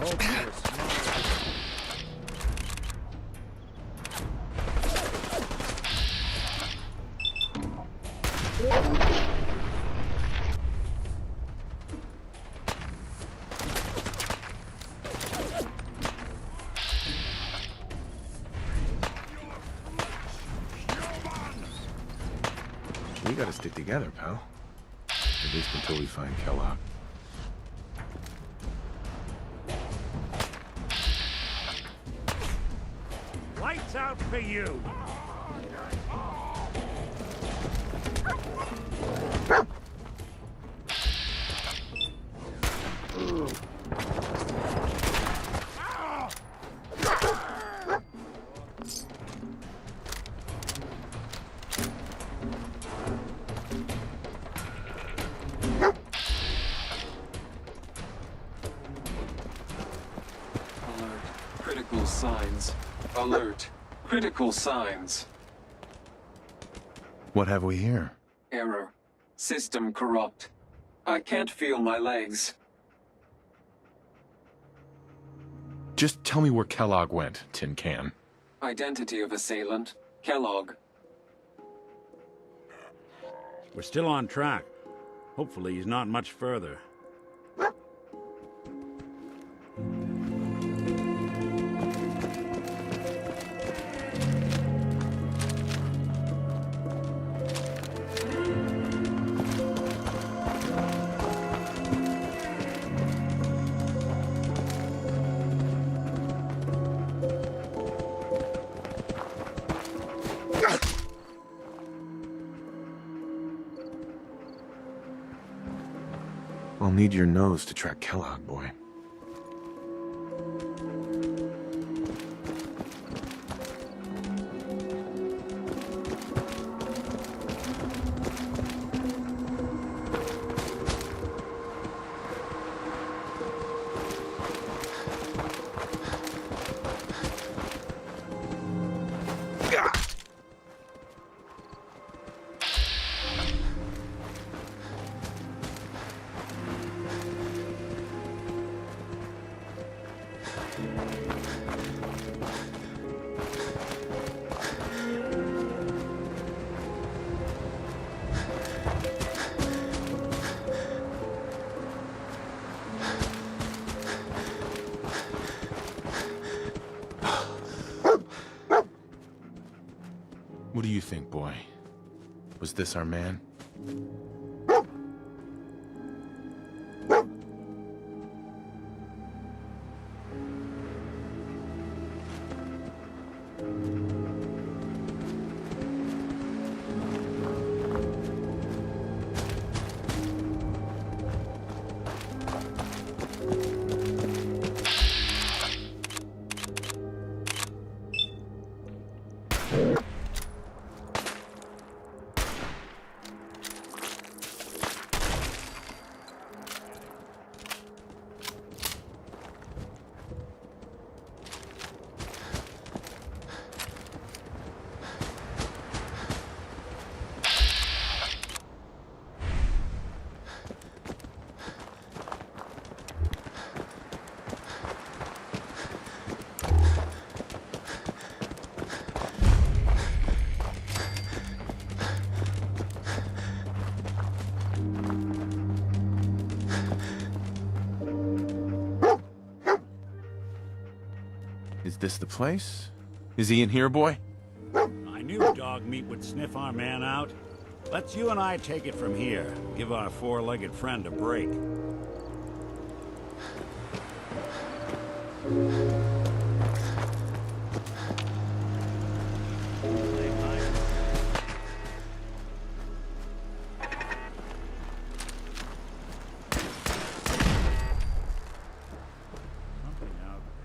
Hope you were smart. We gotta stick together, pal. At least until we find Kellogg. Lights out for you! Critical signs. Alert. Critical signs. What have we here? Error. System corrupt. I can't feel my legs. Just tell me where Kellogg went, Tin Can. Identity of assailant. Kellogg. We're still on track. Hopefully he's not much further. I'll need your nose to track Kellogg, boy. What do you think, boy? Was this our man? Is this the place? Is he in here, boy? I knew dog meat would sniff our man out. Let's you and I take it from here. Give our four-legged friend a break. Something out there.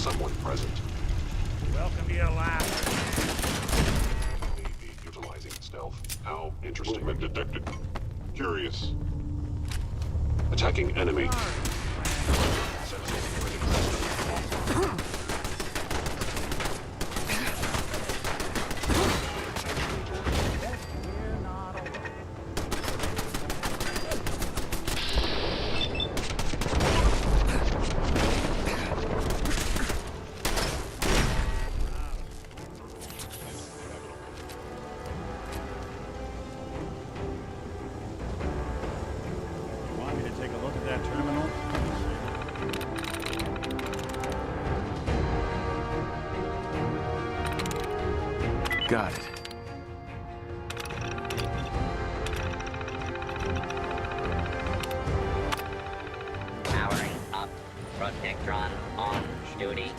someone present. Welcome to your lab. Maybe utilizing stealth. How interesting. Movement detected. Curious. Attacking enemy. Sentinel operating system. We're not alone. You want me to take a look at that terminal? Got it. Powering up. Protectron on duty.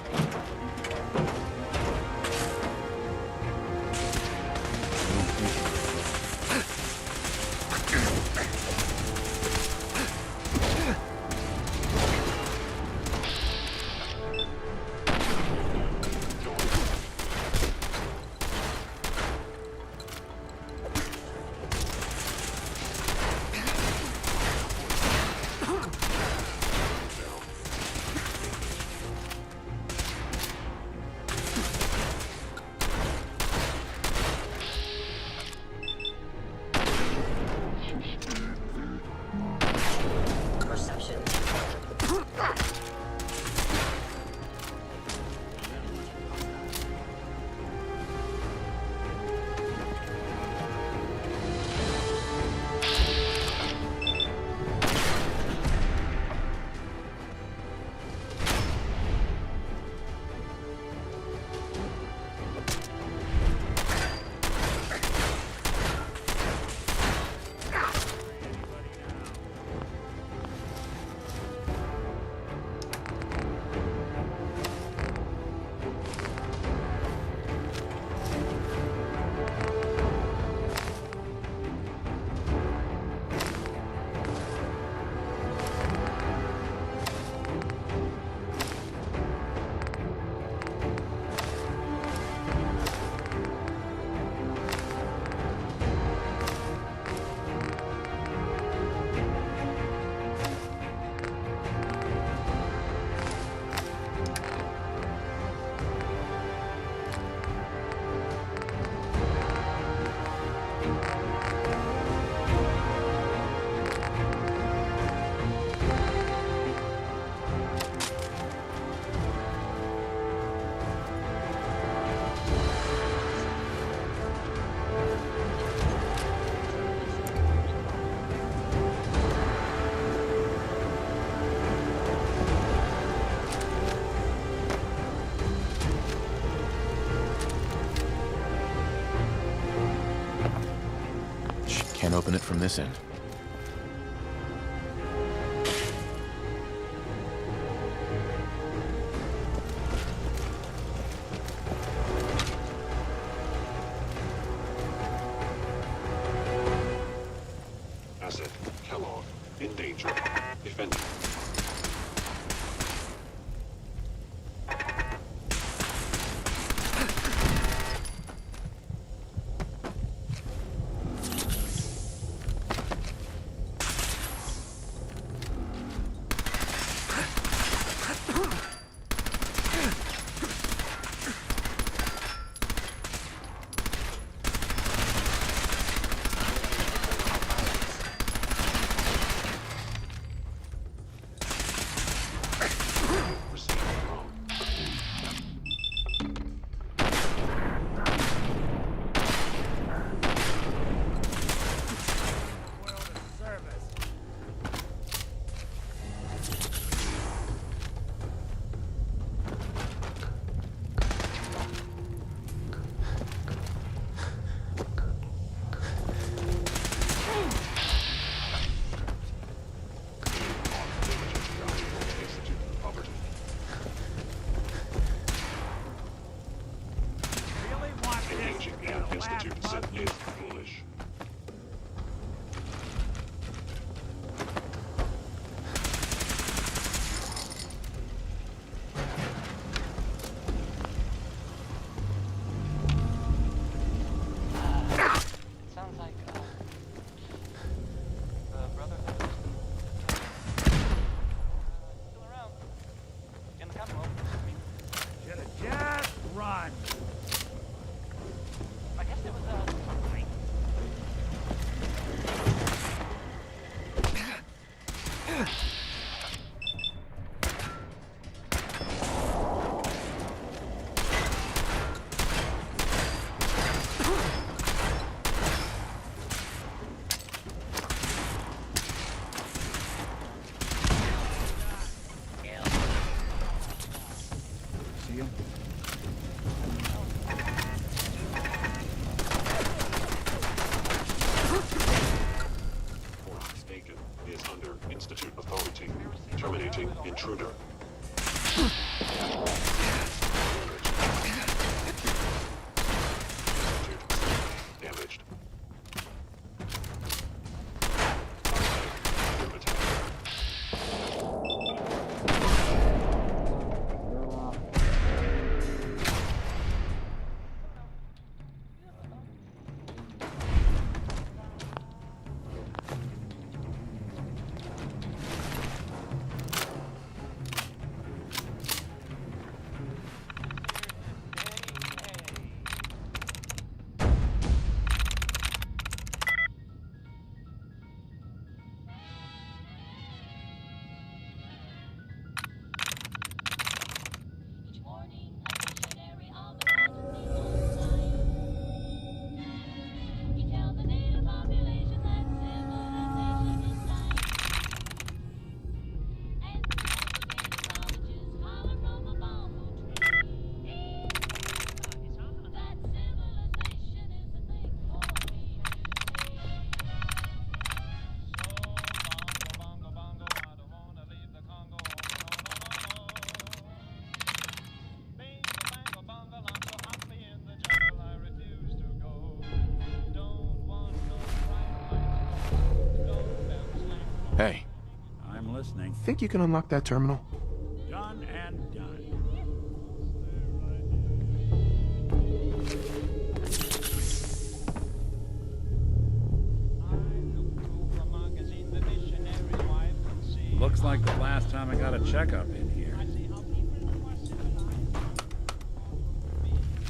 Perception. Can't open it from this end. Asset. Kellogg. In danger. Defending. Institute authority. Terminating intruder. Damaged. Hey, I'm listening. think you can unlock that terminal? Done and done. Looks like the last time I got a checkup in here.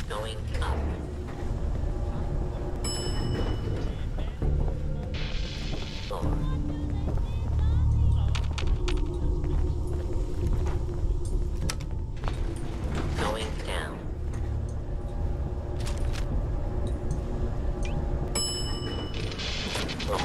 Going up. Floor. Going down. Floor.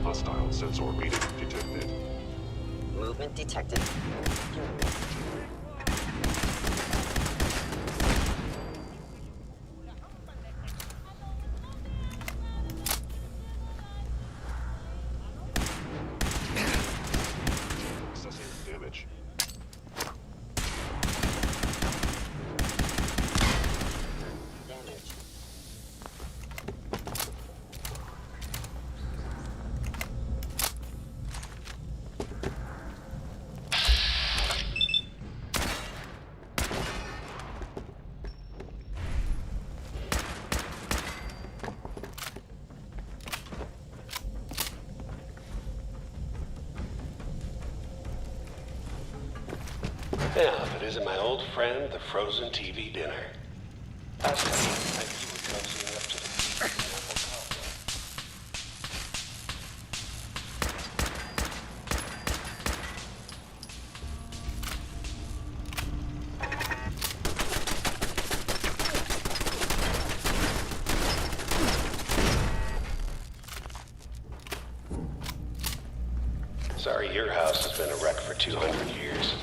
Hostile sensor reading detected. Movement detected. Accessing damage. Damage. Yeah, if it isn't my old friend, the frozen TV dinner. I was telling you, maybe you would cozy up to the beach in the Apple Cocktail. Sorry, your house has been a wreck for 200 years.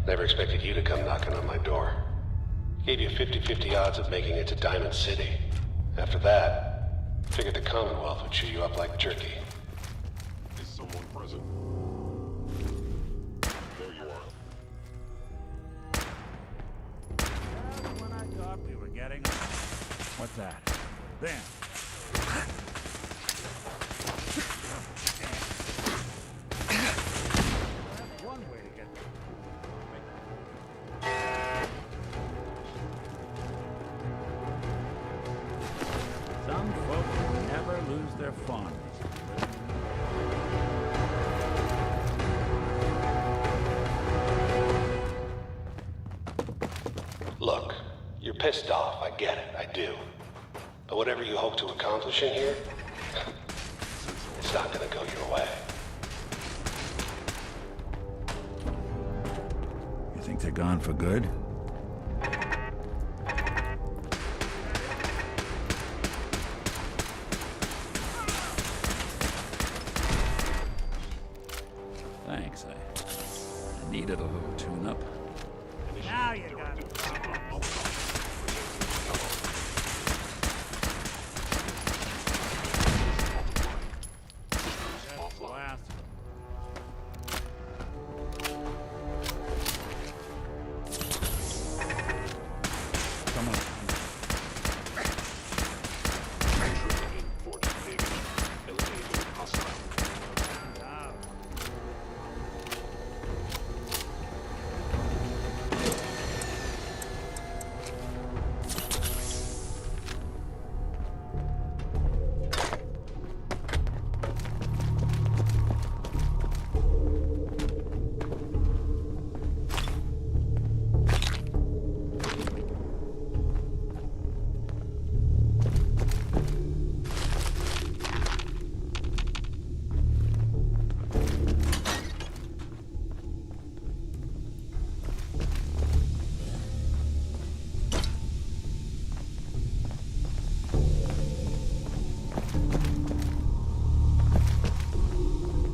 Never expected you to come knocking on my door. Gave you 50-50 odds of making it to Diamond City. After that, figured the Commonwealth would chew you up like jerky. Is someone present? There you are. When I thought we were getting... What's that? There. That's one way to get... Some folks never lose their fondness. Look, you're pissed off, I get it, I do. But whatever you hope to accomplish in here, it's not gonna go your way. You think they're gone for good? Thanks, I needed a little tune-up. Now you got it. Offline. Come on. Triggering fortune payment. Eliminating hostile.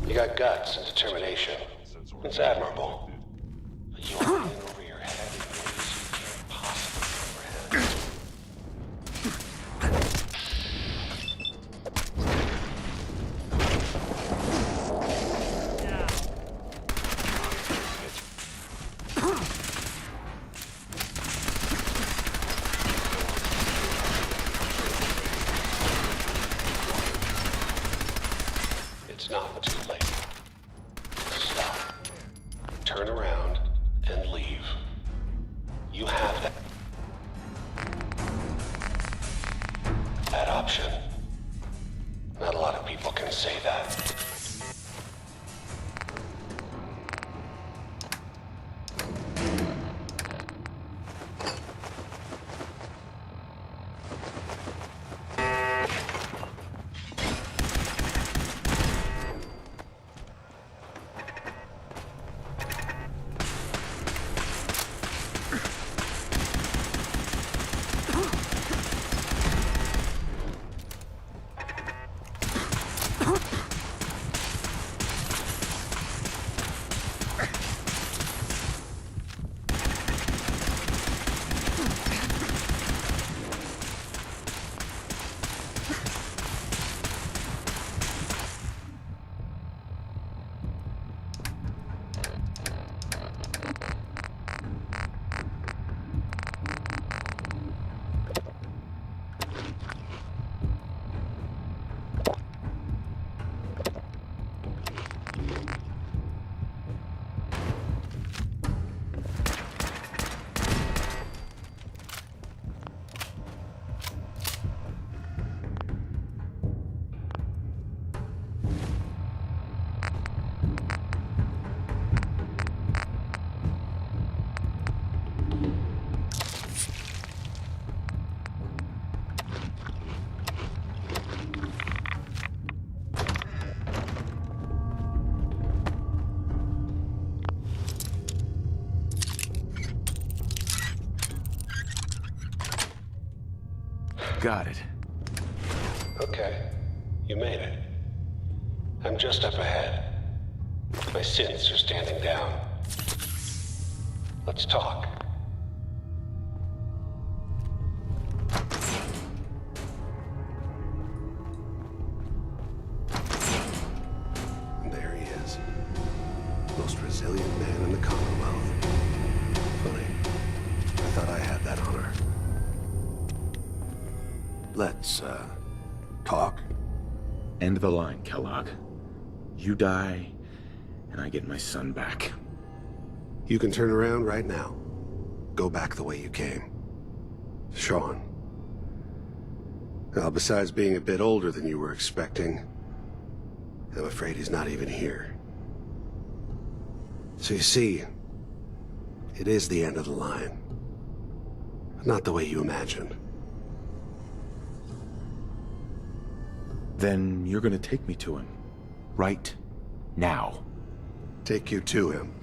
You got guts and determination. It's admirable. But you are in over your head in ways you can't possibly comprehend. It's not too late. Stop. Turn around and leave. You have that option. Not a lot of people can say that. Got it. Okay. You made it. I'm just up ahead. My sins are standing down. Let's talk. There he is. Most resilient man in the Commonwealth. Funny. I thought I had that honor. Let's, talk. End the line, Kellogg. You die, and I get my son back. You can turn around right now. Go back the way you came. Sean. Now, besides being a bit older than you were expecting, I'm afraid he's not even here. So you see, it is the end of the line. But not the way you imagined. Then you're gonna take me to him. Right now. Take you to him.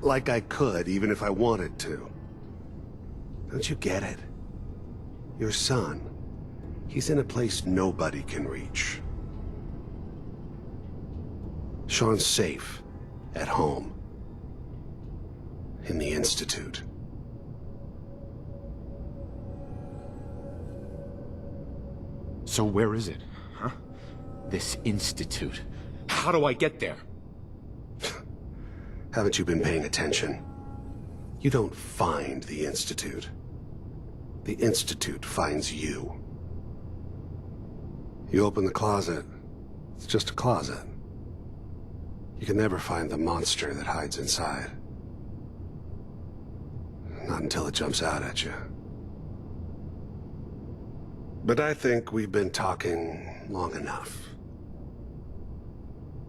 Like I could, even if I wanted to. Don't you get it? Your son, he's in a place nobody can reach. Sean's safe, at home, in the Institute. So where is it, huh? This institute. How do I get there? Haven't you been paying attention? You don't find the Institute. The Institute finds you. You open the closet, it's just a closet. You can never find the monster that hides inside. Not until it jumps out at you. But I think we've been talking long enough.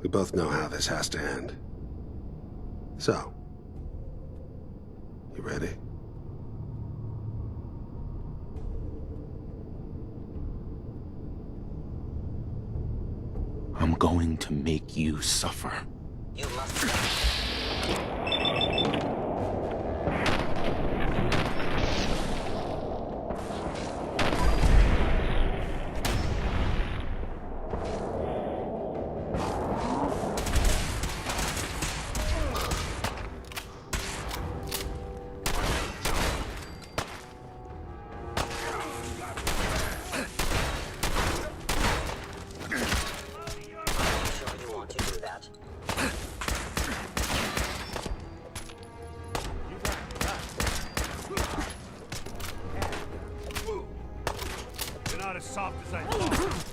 We both know how this has to end. So, you ready? I'm going to make you suffer. You must. You're not as soft as I thought.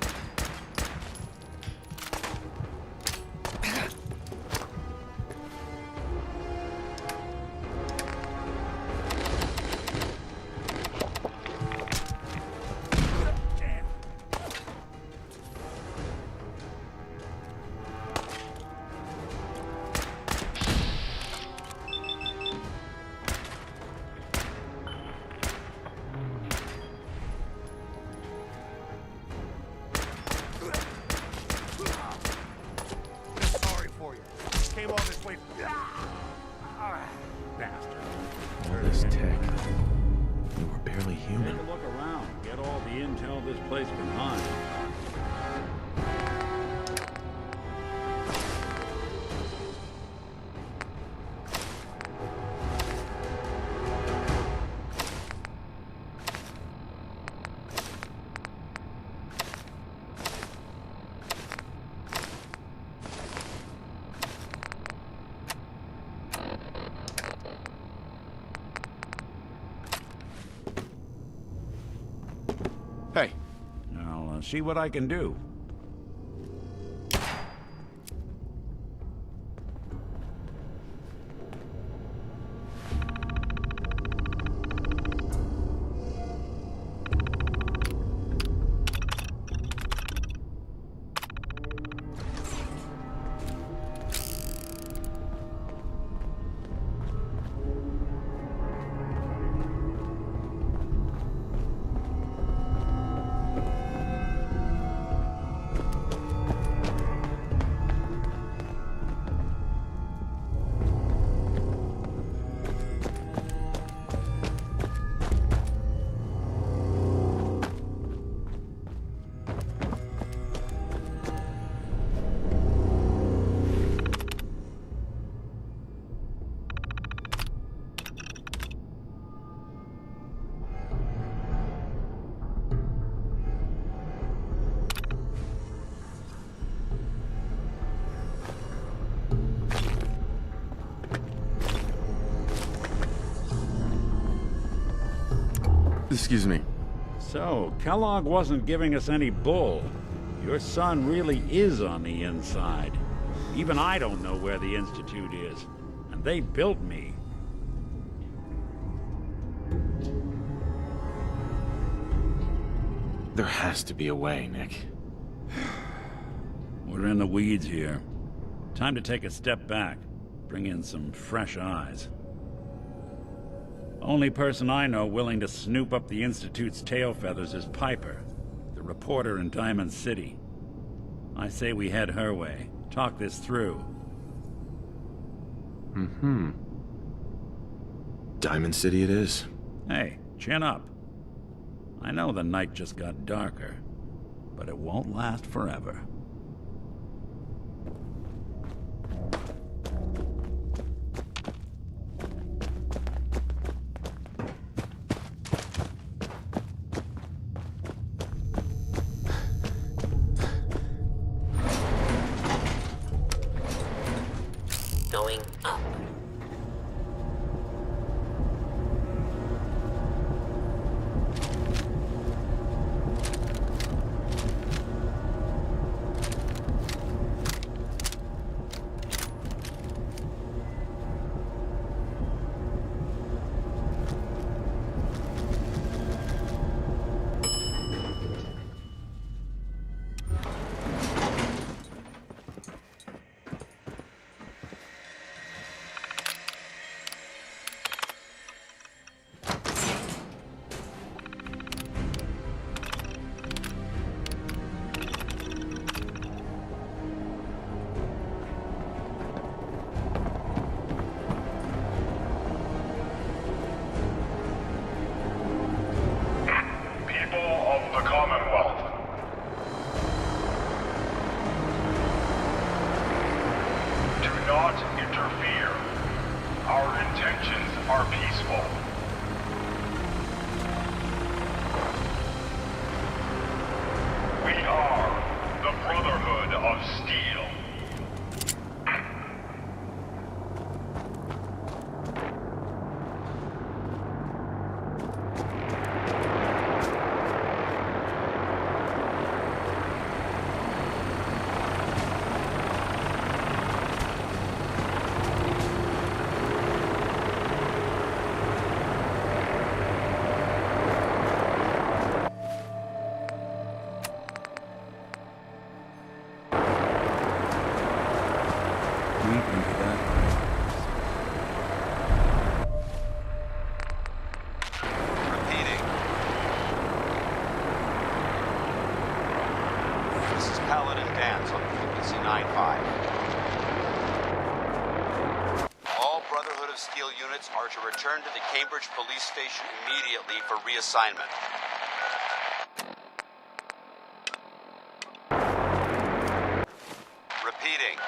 Came all this way. Bastard. All this tech. You were barely human. Take a look around. Get all the intel this place can hide. Hey. I'll see what I can do. Excuse me. So, Kellogg wasn't giving us any bull. Your son really is on the inside. Even I don't know where the Institute is. And they built me. There has to be a way, Nick. We're in the weeds here. Time to take a step back. Bring in some fresh eyes. Only person I know willing to snoop up the Institute's tail feathers is Piper, the reporter in Diamond City. I say we head her way. Talk this through. Diamond City it is. Hey, chin up. I know the night just got darker, but it won't last forever. Going up. Paladin Dance on frequency 95. All Brotherhood of Steel units are to return to the Cambridge Police Station immediately for reassignment. Repeating.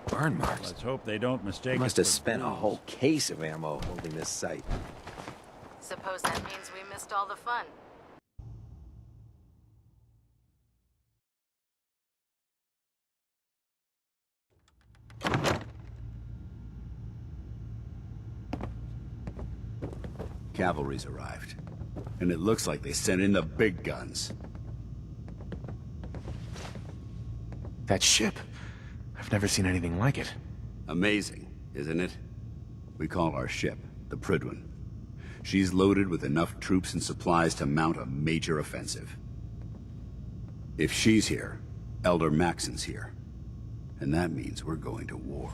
Burn marks. Let's hope they don't mistake Must us have for spent a fools. whole case of ammo holding this site. Suppose that means we missed all the fun. Cavalry's arrived. And it looks like they sent in the big guns. That ship. I've never seen anything like it. Amazing, isn't it? We call our ship the Prydwen. She's loaded with enough troops and supplies to mount a major offensive. If she's here, Elder Maxon's here. And that means we're going to war.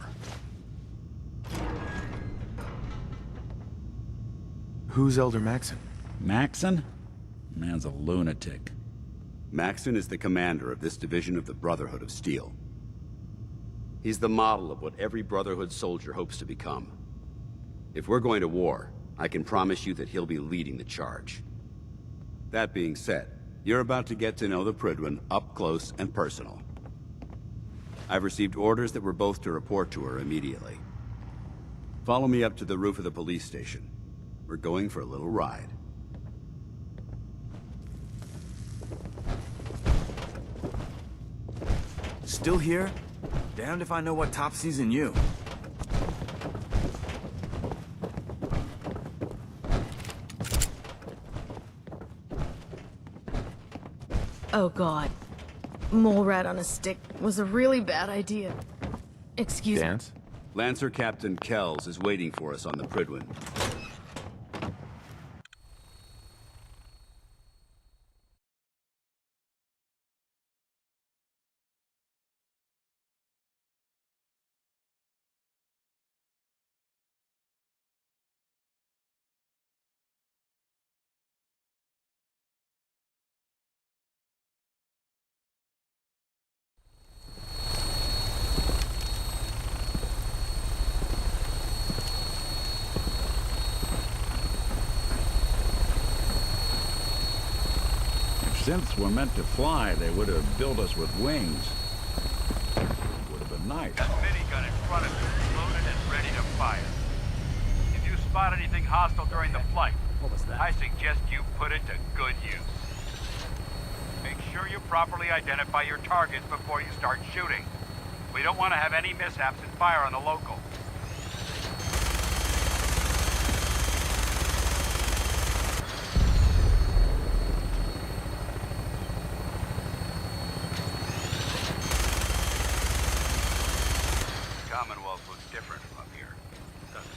Who's Elder Maxon? Maxon? Man's a lunatic. Maxon is the commander of this division of the Brotherhood of Steel. He's the model of what every Brotherhood soldier hopes to become. If we're going to war, I can promise you that he'll be leading the charge. That being said, you're about to get to know the Prydwen up close and personal. I've received orders that we're both to report to her immediately. Follow me up to the roof of the police station. We're going for a little ride. Still here? Damned if I know what topsy's in you. Oh God. mole rat on a stick was a really bad idea. Excuse me. Dance? Lancer Captain Kells is waiting for us on the Prydwen. If synths were meant to fly, they would have built us with wings. Would have been nice. That minigun in front of you is loaded and ready to fire. If you spot anything hostile during the flight, I suggest you put it to good use. Make sure you properly identify your targets before you start shooting. We don't want to have any mishaps and fire on the local. Commonwealth looks different from up here, doesn't it?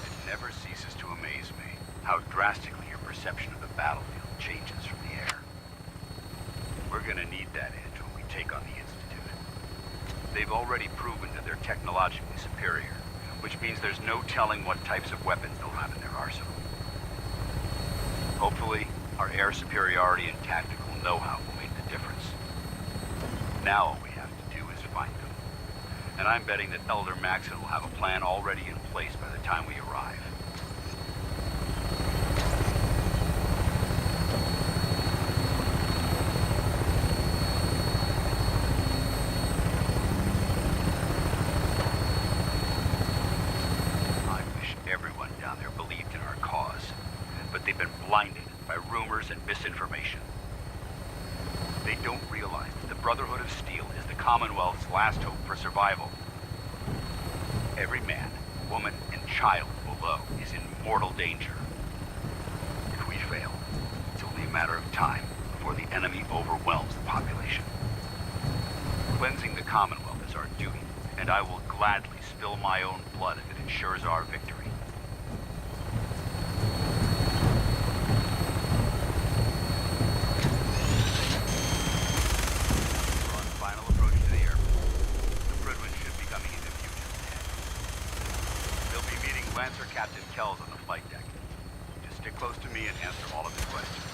It never ceases to amaze me how drastically your perception of the battlefield changes from the air. We're gonna need that edge when we take on the Institute. They've already proven that they're technologically superior, which means there's no telling what types of weapons they'll have in their arsenal. Hopefully, our air superiority and tactical know-how will make the difference. Now all we have to do is find them. And I'm betting that Elder Maxson will have a plan already in place by the time we arrive. I wish everyone down there believed in our cause, but they've been blinded by rumors and misinformation. They don't realize that the Brotherhood of Steel is the Commonwealth's last hope for survival. Every man, woman, and child below is in mortal danger. If we fail, it's only a matter of time before the enemy overwhelms the population. Cleansing the Commonwealth is our duty, and I will gladly spill my own blood if it ensures our victory. Lancer Captain Kells on the flight deck. Just stick close to me and answer all of his questions.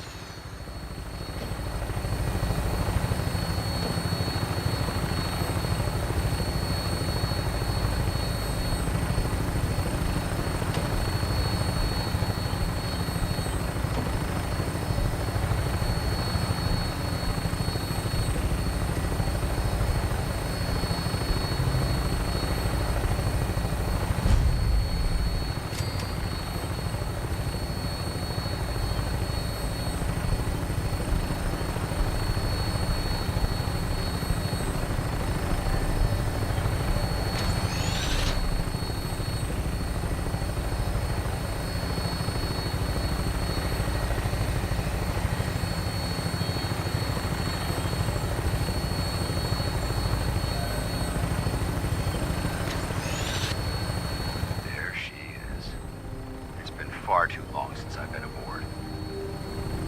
Far too long since I've been aboard.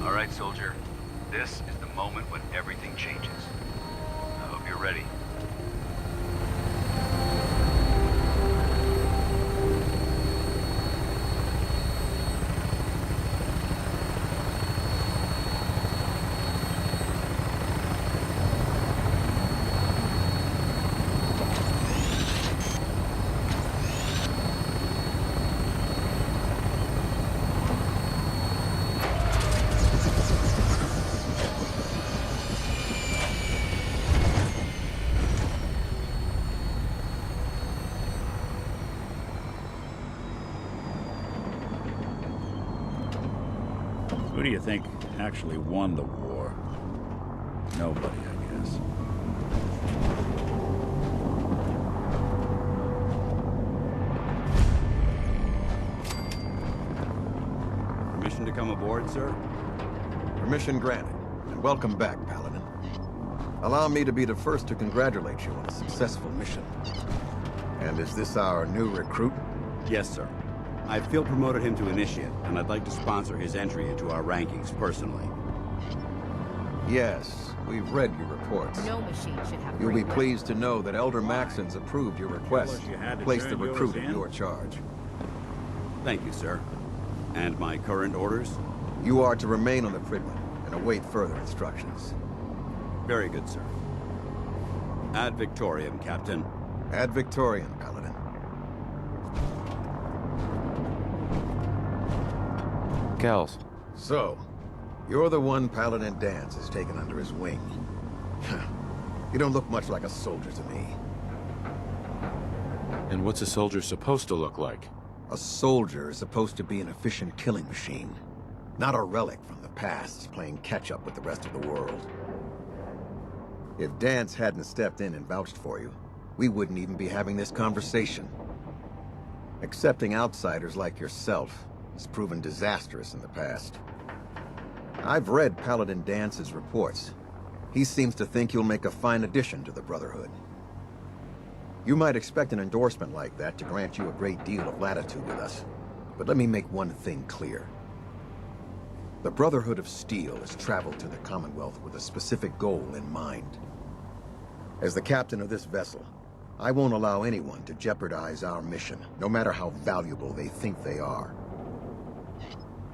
All right, soldier. This is the moment when everything changes. I hope you're ready. Who do you think actually won the war? Nobody, I guess. Permission to come aboard, sir? Permission granted, and welcome back, Paladin. Allow me to be the first to congratulate you on a successful mission. And is this our new recruit? Yes, sir. I field promoted him to initiate, and I'd like to sponsor his entry into our rankings personally. Yes, we've read your reports. No machine should have. You'll be pleased to know that Elder Maxon's approved your request to place the recruit in your charge. Thank you, sir. And my current orders? You are to remain on the Pridman and await further instructions. Very good, sir. Ad Victoriam, Captain. Ad Victoriam, Paladin. Kells. So, you're the one Paladin Danse has taken under his wing. You don't look much like a soldier to me. And what's a soldier supposed to look like? A soldier is supposed to be an efficient killing machine, not a relic from the past playing catch-up with the rest of the world. If Danse hadn't stepped in and vouched for you, we wouldn't even be having this conversation. Accepting outsiders like yourself has proven disastrous in the past. I've read Paladin Dance's reports. He seems to think you'll make a fine addition to the Brotherhood. You might expect an endorsement like that to grant you a great deal of latitude with us. But let me make one thing clear. The Brotherhood of Steel has traveled to the Commonwealth with a specific goal in mind. As the captain of this vessel, I won't allow anyone to jeopardize our mission, no matter how valuable they think they are.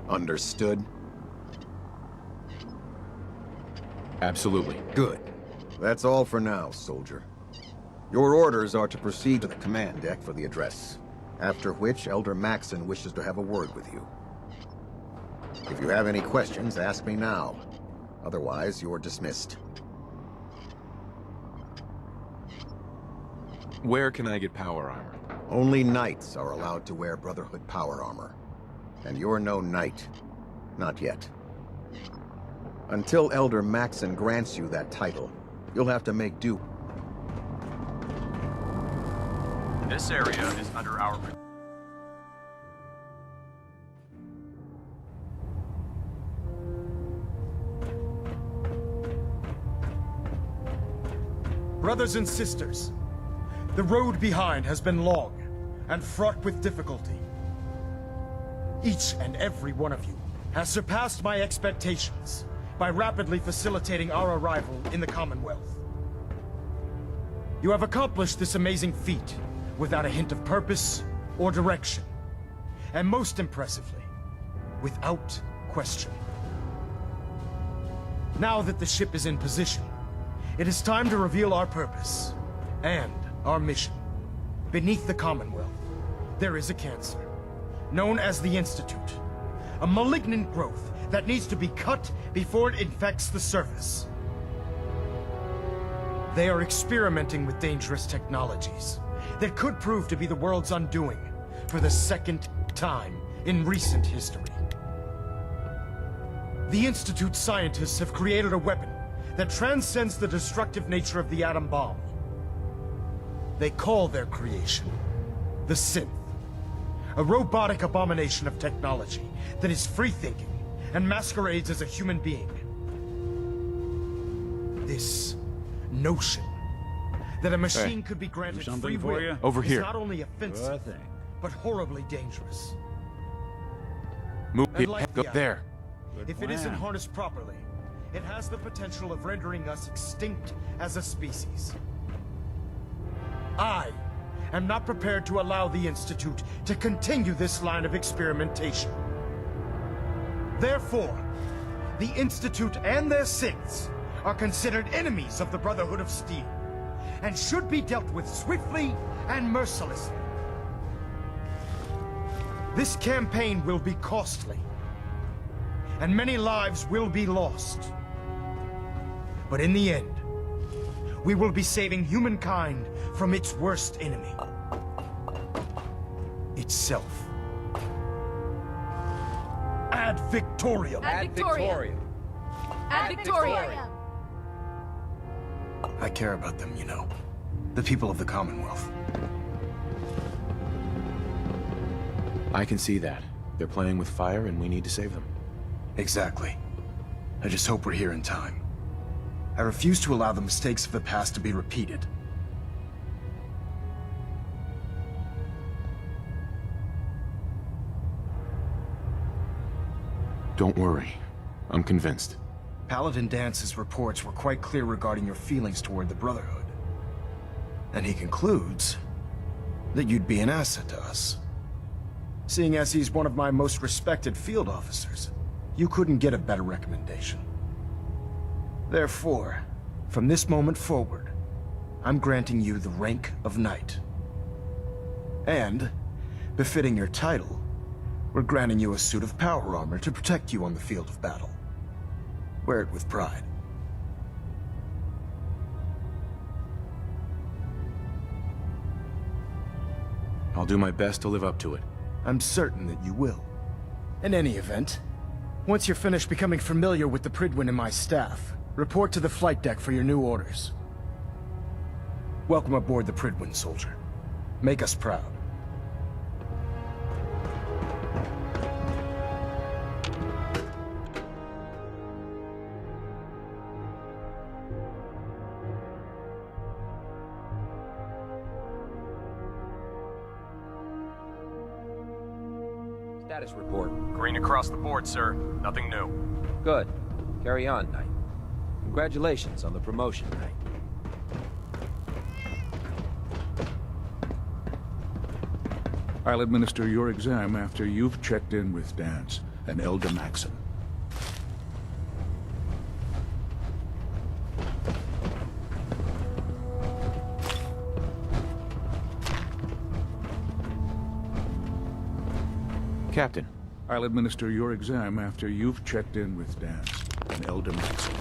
Understood? Absolutely. Good. That's all for now, soldier. Your orders are to proceed to the command deck for the address, after which Elder Maxon wishes to have a word with you. If you have any questions, ask me now. Otherwise, you're dismissed. Where can I get power armor? Only knights are allowed to wear Brotherhood power armor. And you're no knight. Not yet. Until Elder Maxon grants you that title, you'll have to make do. This area is under our... Brothers and sisters, the road behind has been long and fraught with difficulty. Each and every one of you has surpassed my expectations by rapidly facilitating our arrival in the Commonwealth. You have accomplished this amazing feat without a hint of purpose or direction, and most impressively, without question. Now that the ship is in position, it is time to reveal our purpose and our mission. Beneath the Commonwealth, there is a cancer, known as the Institute, a malignant growth that needs to be cut before it infects the surface. They are experimenting with dangerous technologies that could prove to be the world's undoing for the second time in recent history. The Institute scientists have created a weapon that transcends the destructive nature of the atom bomb. They call their creation the Synth, a robotic abomination of technology that is free-thinking and masquerades as a human being. This notion that a machine could be granted free will Over is here. not only offensive, but horribly dangerous. Move And it. like Go the there. If it isn't harnessed properly, it has the potential of rendering us extinct as a species. I am not prepared to allow the Institute to continue this line of experimentation. Therefore, the Institute and their synths are considered enemies of the Brotherhood of Steel, and should be dealt with swiftly and mercilessly. This campaign will be costly, and many lives will be lost. But in the end, we will be saving humankind from its worst enemy. Itself. Ad Victoriam! Ad Victoriam! Ad Victoriam! I care about them, you know. The people of the Commonwealth. I can see that. They're playing with fire and we need to save them. Exactly. I just hope we're here in time. I refuse to allow the mistakes of the past to be repeated. Don't worry. I'm convinced. Paladin Dance's reports were quite clear regarding your feelings toward the Brotherhood. And he concludes that you'd be an asset to us. Seeing as he's one of my most respected field officers, you couldn't get a better recommendation. Therefore, from this moment forward, I'm granting you the rank of Knight. And, befitting your title, we're granting you a suit of power armor to protect you on the field of battle. Wear it with pride. I'll do my best to live up to it. I'm certain that you will. In any event, once you're finished becoming familiar with the Prydwen and my staff, report to the flight deck for your new orders. Welcome aboard the Prydwen, soldier. Make us proud. Status report. Green across the board, sir. Nothing new. Good. Carry on, Knight. Congratulations on the promotion, Knight. I'll administer your exam after you've checked in with Dance and Elder Maxim. Captain. I'll administer your exam after you've checked in with Dance and Elder Maxim.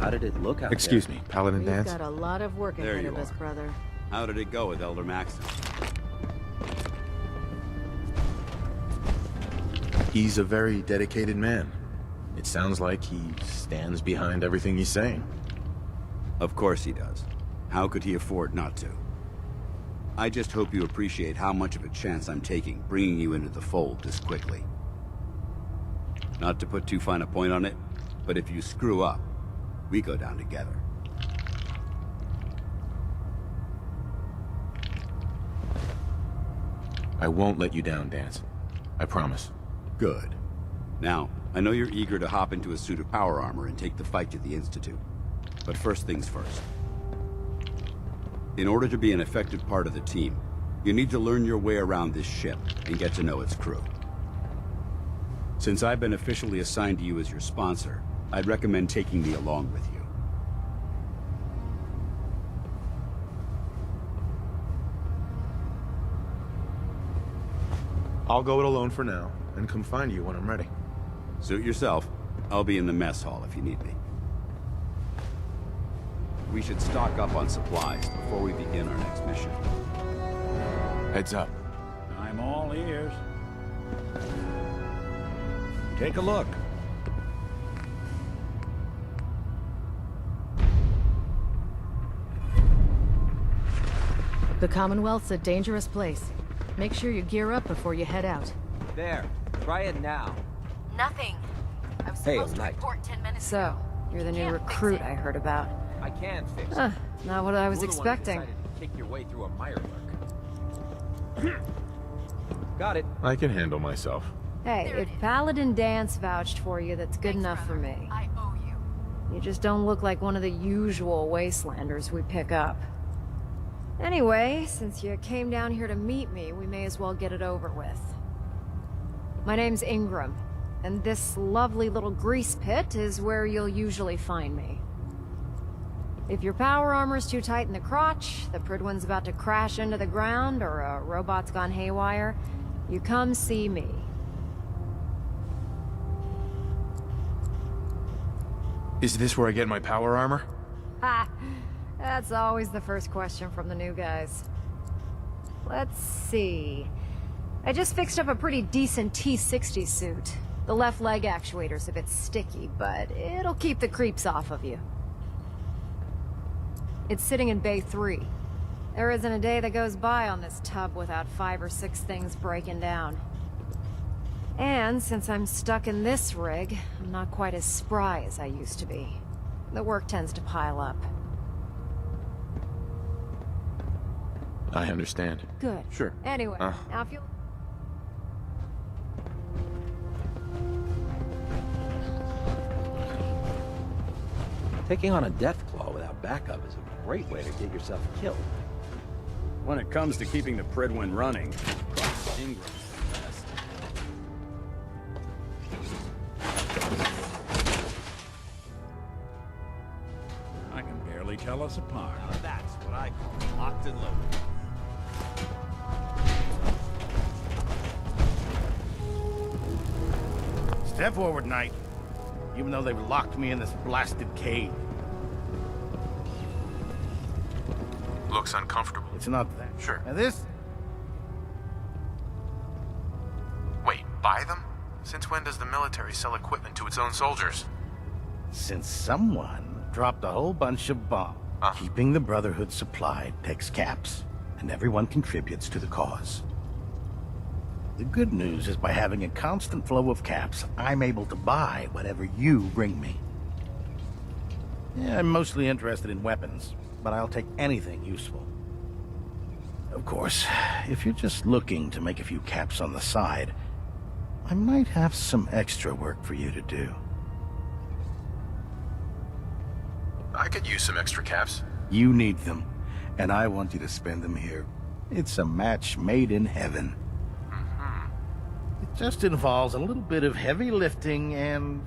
How did it look out Excuse me, Paladin Dance? We've got a lot of work There ahead you of us, are. brother. How did it go with Elder Maxim? He's a very dedicated man. It sounds like he stands behind everything he's saying. Of course he does. How could he afford not to? I just hope you appreciate how much of a chance I'm taking bringing you into the fold this quickly. Not to put too fine a point on it, but if you screw up, we go down together. I won't let you down, Dance. I promise. Good. Now, I know you're eager to hop into a suit of power armor and take the fight to the Institute. But first things first. In order to be an effective part of the team, you need to learn your way around this ship and get to know its crew. Since I've been officially assigned to you as your sponsor, I'd recommend taking me along with you. I'll go it alone for now, and come find you when I'm ready. Suit yourself. I'll be in the mess hall if you need me. We should stock up on supplies before we begin our next mission. Heads up. I'm all ears. Take a look. The Commonwealth's a dangerous place. Make sure you gear up before you head out. There. Try it now. Nothing. I was supposed to report 10 minutes So, you're the new recruit I heard about. I can fix it. Not what I was You're the one who expecting. decided to kick your way through a mirelurk. Got it. I can handle myself. Hey, if Paladin Dance vouched for you, that's good enough for me. I owe you. You just don't look like one of the usual Wastelanders we pick up. Anyway, since you came down here to meet me, we may as well get it over with. My name's Ingram, and this lovely little grease pit is where you'll usually find me. If your power armor's too tight in the crotch, the Prydwen's about to crash into the ground, or a robot's gone haywire, you come see me. Is this where I get my power armor? Ha! That's always the first question from the new guys. Let's see. I just fixed up a pretty decent T-60 suit. The left leg actuator's a bit sticky, but it'll keep the creeps off of you. It's sitting in Bay 3. There isn't a day that goes by on this tub without 5 or 6 things breaking down. And since I'm stuck in this rig, I'm not quite as spry as I used to be. The work tends to pile up. I understand. Good. Sure. Anyway, now if you... Taking on a Deathclaw without backup is a great way to get yourself killed. When it comes to keeping the Prydwen running, Ingram's the best. I can barely tell us apart. Now that's what I call locked and loaded. Step forward, Knight. Even though they've locked me in this blasted cave. Looks uncomfortable. It's not that. Sure. Now this... Wait, buy them? Since when does the military sell equipment to its own soldiers? Since someone dropped a whole bunch of bombs. Keeping the Brotherhood supplied takes caps, and everyone contributes to the cause. The good news is by having a constant flow of caps, I'm able to buy whatever you bring me. Yeah, I'm mostly interested in weapons, but I'll take anything useful. Of course, if you're just looking to make a few caps on the side, I might have some extra work for you to do. I could use some extra caps. You need them, and I want you to spend them here. It's a match made in heaven. It just involves a little bit of heavy lifting and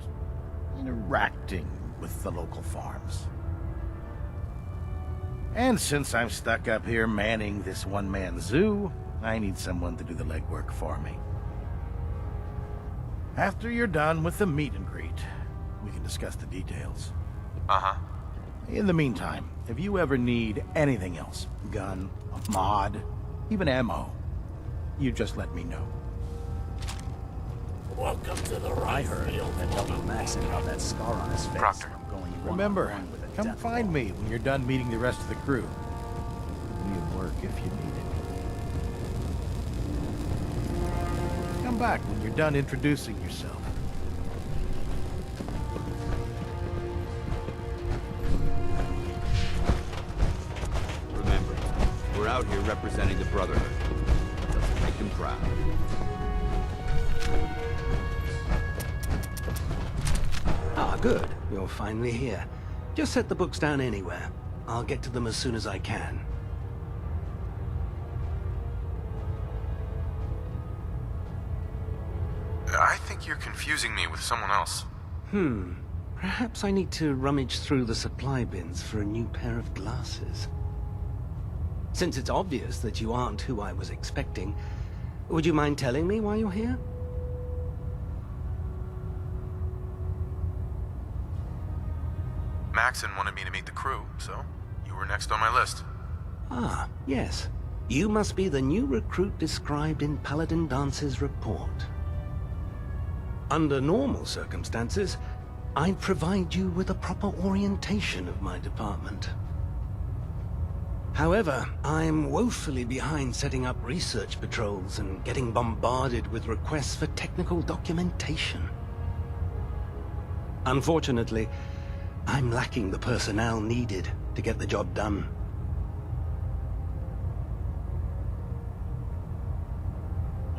interacting with the local farms. And since I'm stuck up here manning this one-man zoo, I need someone to do the legwork for me. After you're done with the meet and greet, we can discuss the details. In the meantime, if you ever need anything else, gun, a mod, even ammo, you just let me know. Welcome to the I heard that Elder Maxon got that scar on his face. Proctor. Remember, come find me when you're done meeting the rest of the crew. We'll work if you need it. Come back when you're done introducing yourself. Remember, we're out here representing the Brotherhood. Let's make them proud. Ah, good. You're finally here. Just set the books down anywhere. I'll get to them as soon as I can. I think you're confusing me with someone else. Perhaps I need to rummage through the supply bins for a new pair of glasses. Since it's obvious that you aren't who I was expecting, would you mind telling me why you're here? Maxon wanted me to meet the crew, so you were next on my list. Ah, yes. You must be the new recruit described in Paladin Dance's report. Under normal circumstances, I'd provide you with a proper orientation of my department. However, I'm woefully behind setting up research patrols and getting bombarded with requests for technical documentation. Unfortunately, I'm lacking the personnel needed to get the job done.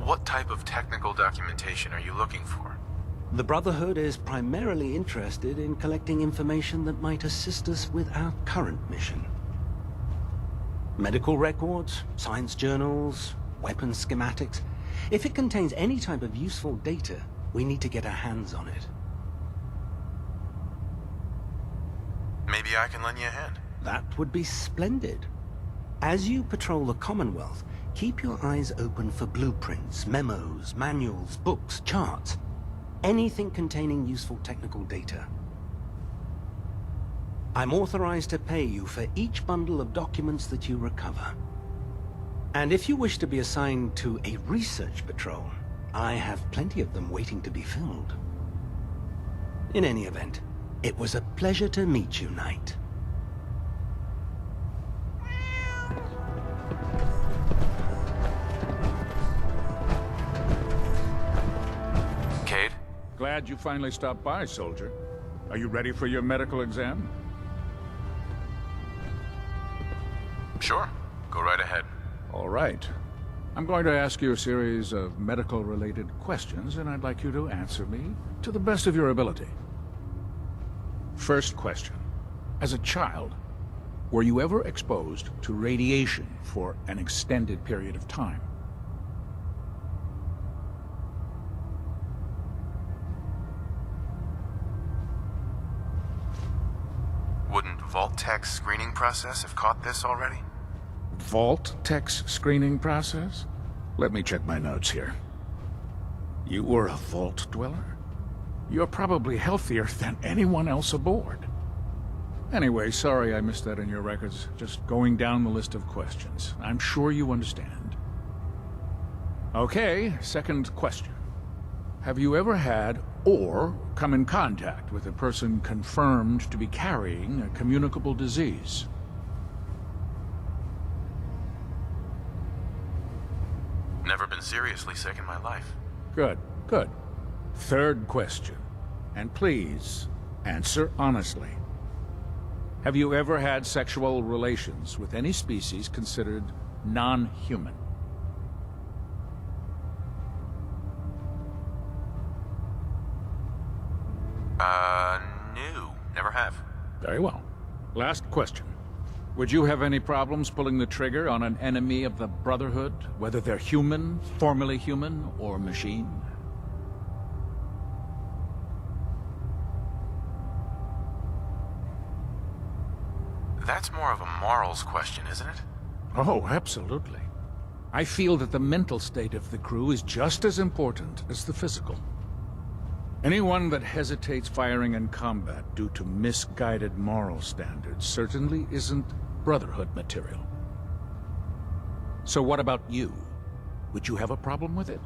What type of technical documentation are you looking for? The Brotherhood is primarily interested in collecting information that might assist us with our current mission. Medical records, science journals, weapons schematics. If it contains any type of useful data, we need to get our hands on it. Maybe I can lend you a hand. That would be splendid. As you patrol the Commonwealth, keep your eyes open for blueprints, memos, manuals, books, charts. Anything containing useful technical data. I'm authorized to pay you for each bundle of documents that you recover. And if you wish to be assigned to a research patrol, I have plenty of them waiting to be filled. In any event, it was a pleasure to meet you, Knight. Cade? Glad you finally stopped by, soldier. Are you ready for your medical exam? Sure. Go right ahead. All right. I'm going to ask you a series of medical-related questions, and I'd like you to answer me to the best of your ability. First question. As a child, were you ever exposed to radiation for an extended period of time? Wouldn't Vault-Tech's screening process have caught this already? Vault-Tech's screening process? Let me check my notes here. You were a Vault Dweller? You're probably healthier than anyone else aboard. Anyway, sorry I missed that in your records. Just going down the list of questions. I'm sure you understand. Okay, second question. Have you ever had or come in contact with a person confirmed to be carrying a communicable disease? Never been seriously sick in my life. Good, good. Third question, and please, answer honestly. Have you ever had sexual relations with any species considered non-human? No. Never have. Very well. Last question. Would you have any problems pulling the trigger on an enemy of the Brotherhood, whether they're human, formerly human, or machine? That's more of a morals question, isn't it? Oh, absolutely. I feel that the mental state of the crew is just as important as the physical. Anyone that hesitates firing in combat due to misguided moral standards certainly isn't Brotherhood material. So what about you? Would you have a problem with it?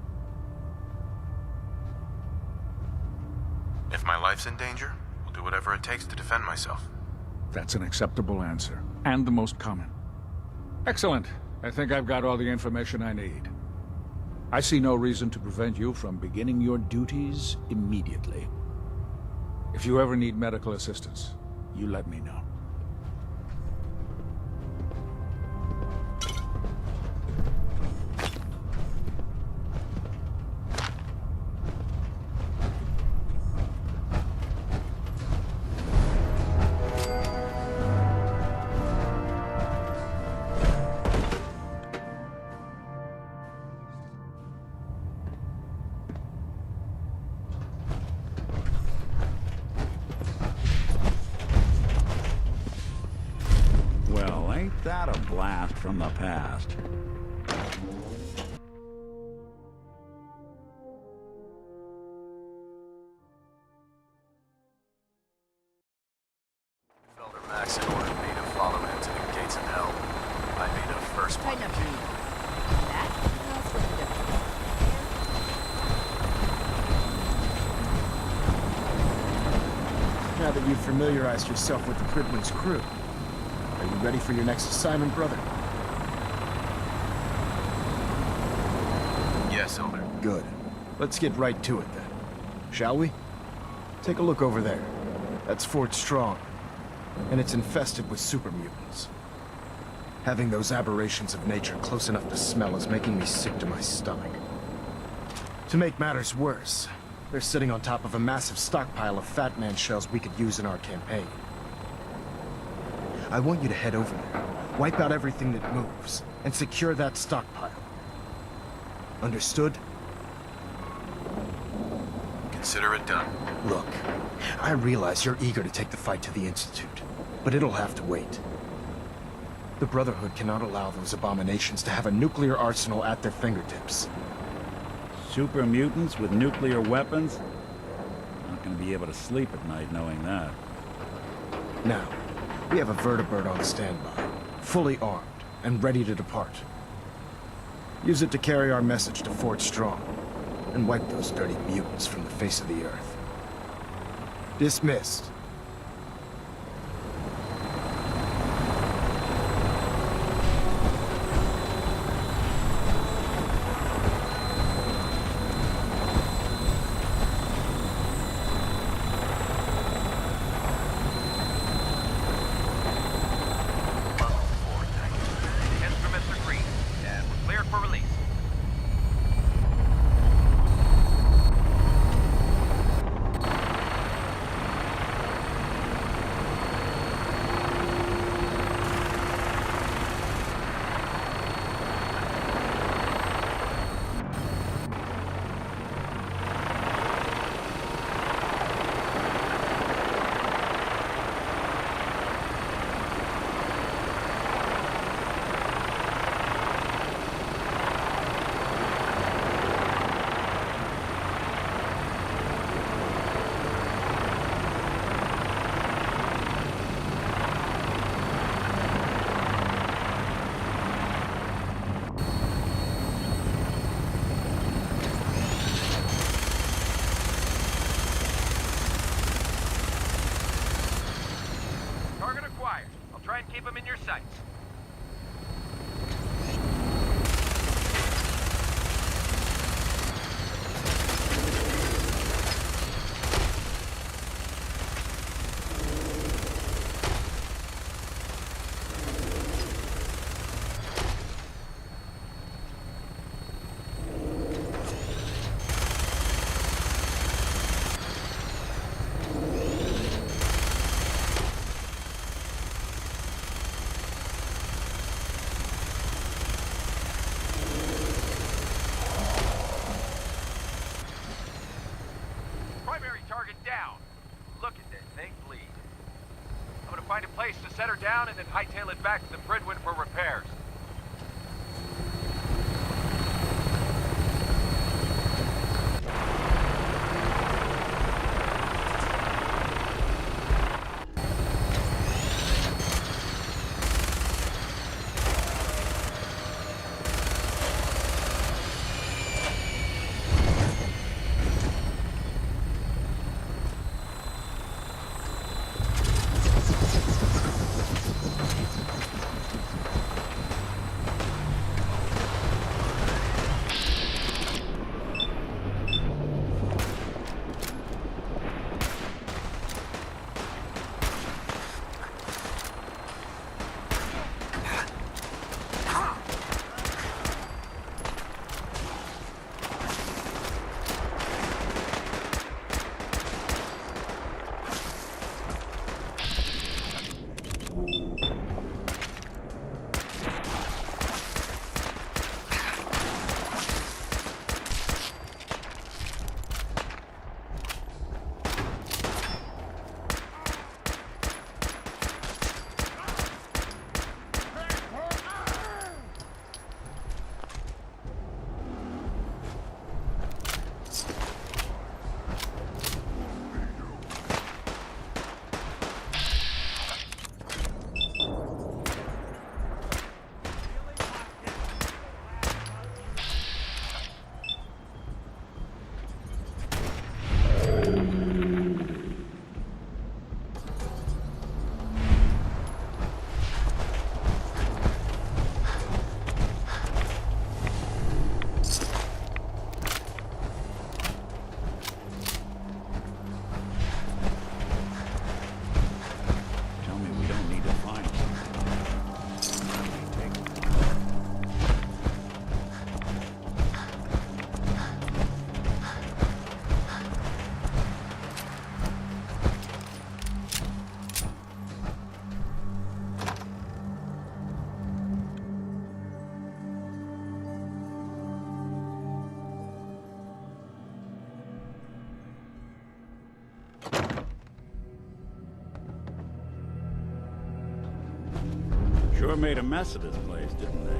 If my life's in danger, I'll do whatever it takes to defend myself. That's an acceptable answer, and the most common. Excellent. I think I've got all the information I need. I see no reason to prevent you from beginning your duties immediately. If you ever need medical assistance, you let me know. Well, ain't that a blast from the past? Elder Maxon ordered me to follow him to the gates of hell. I made a first one. Now that you've familiarized yourself with the Pridwin's crew, are you ready for your next assignment, brother? Yes, Elder. Good. Let's get right to it then. Shall we? Take a look over there. That's Fort Strong. And it's infested with super mutants. Having those aberrations of nature close enough to smell is making me sick to my stomach. To make matters worse, they're sitting on top of a massive stockpile of Fat Man shells we could use in our campaign. I want you to head over there, wipe out everything that moves, and secure that stockpile. Understood? Consider it done. Look, I realize you're eager to take the fight to the Institute, but it'll have to wait. The Brotherhood cannot allow those abominations to have a nuclear arsenal at their fingertips. Super mutants with nuclear weapons? Not gonna be able to sleep at night knowing that. Now, we have a vertibird on standby, fully armed, and ready to depart. Use it to carry our message to Fort Strong, and wipe those dirty mutants from the face of the earth. Dismissed. Instruments are green, and we're cleared for release. Target acquired. I'll try and keep him in your sights. Primary target down. Look at this, they bleed. I'm gonna find a place to set her down and then hightail it back to the Bridwin for repairs. Tell me we don't need to find them. Sure made a mess of this place, didn't they?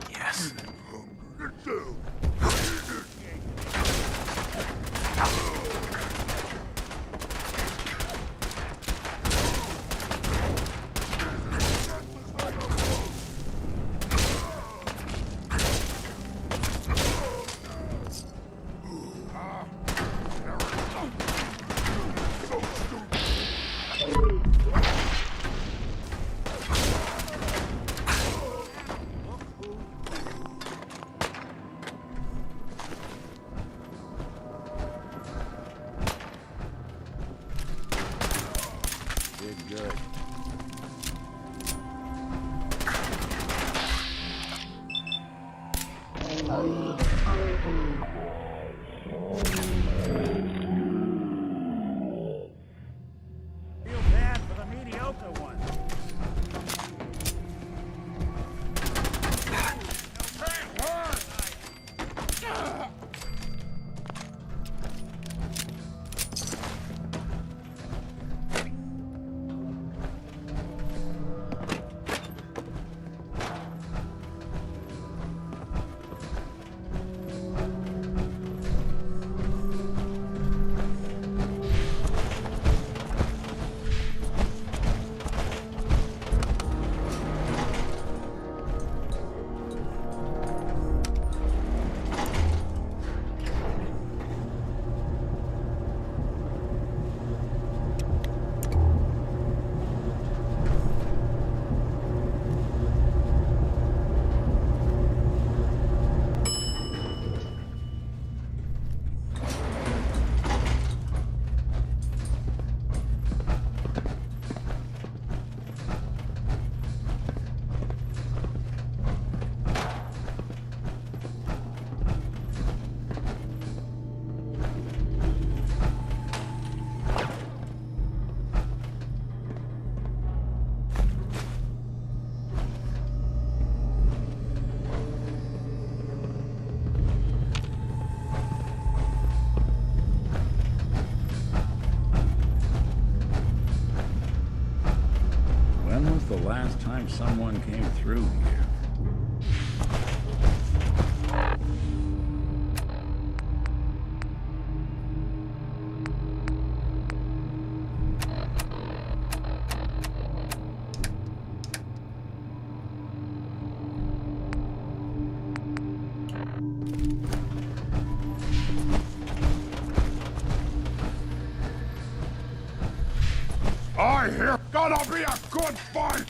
Yes. the last time someone came through here? I hear gonna be a good fight!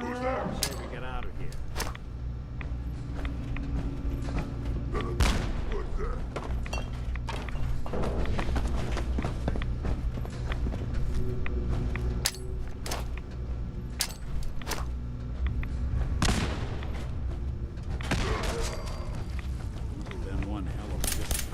Who's there? Say we get out of here. Been one hell of a distance.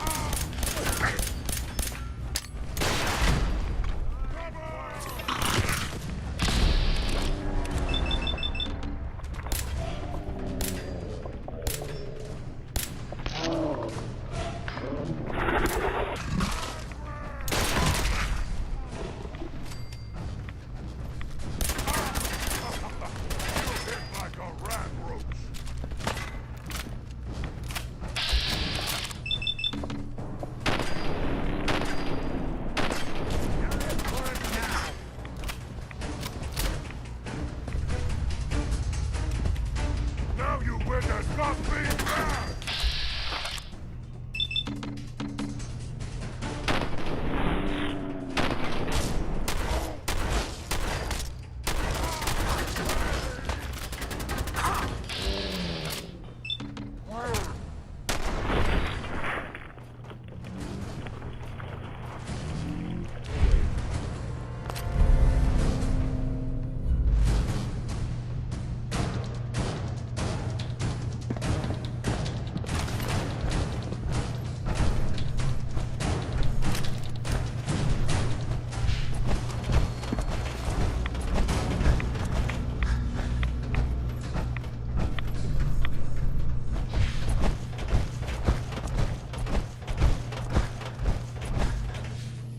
Like a rat roach. Now you witness nothing bad!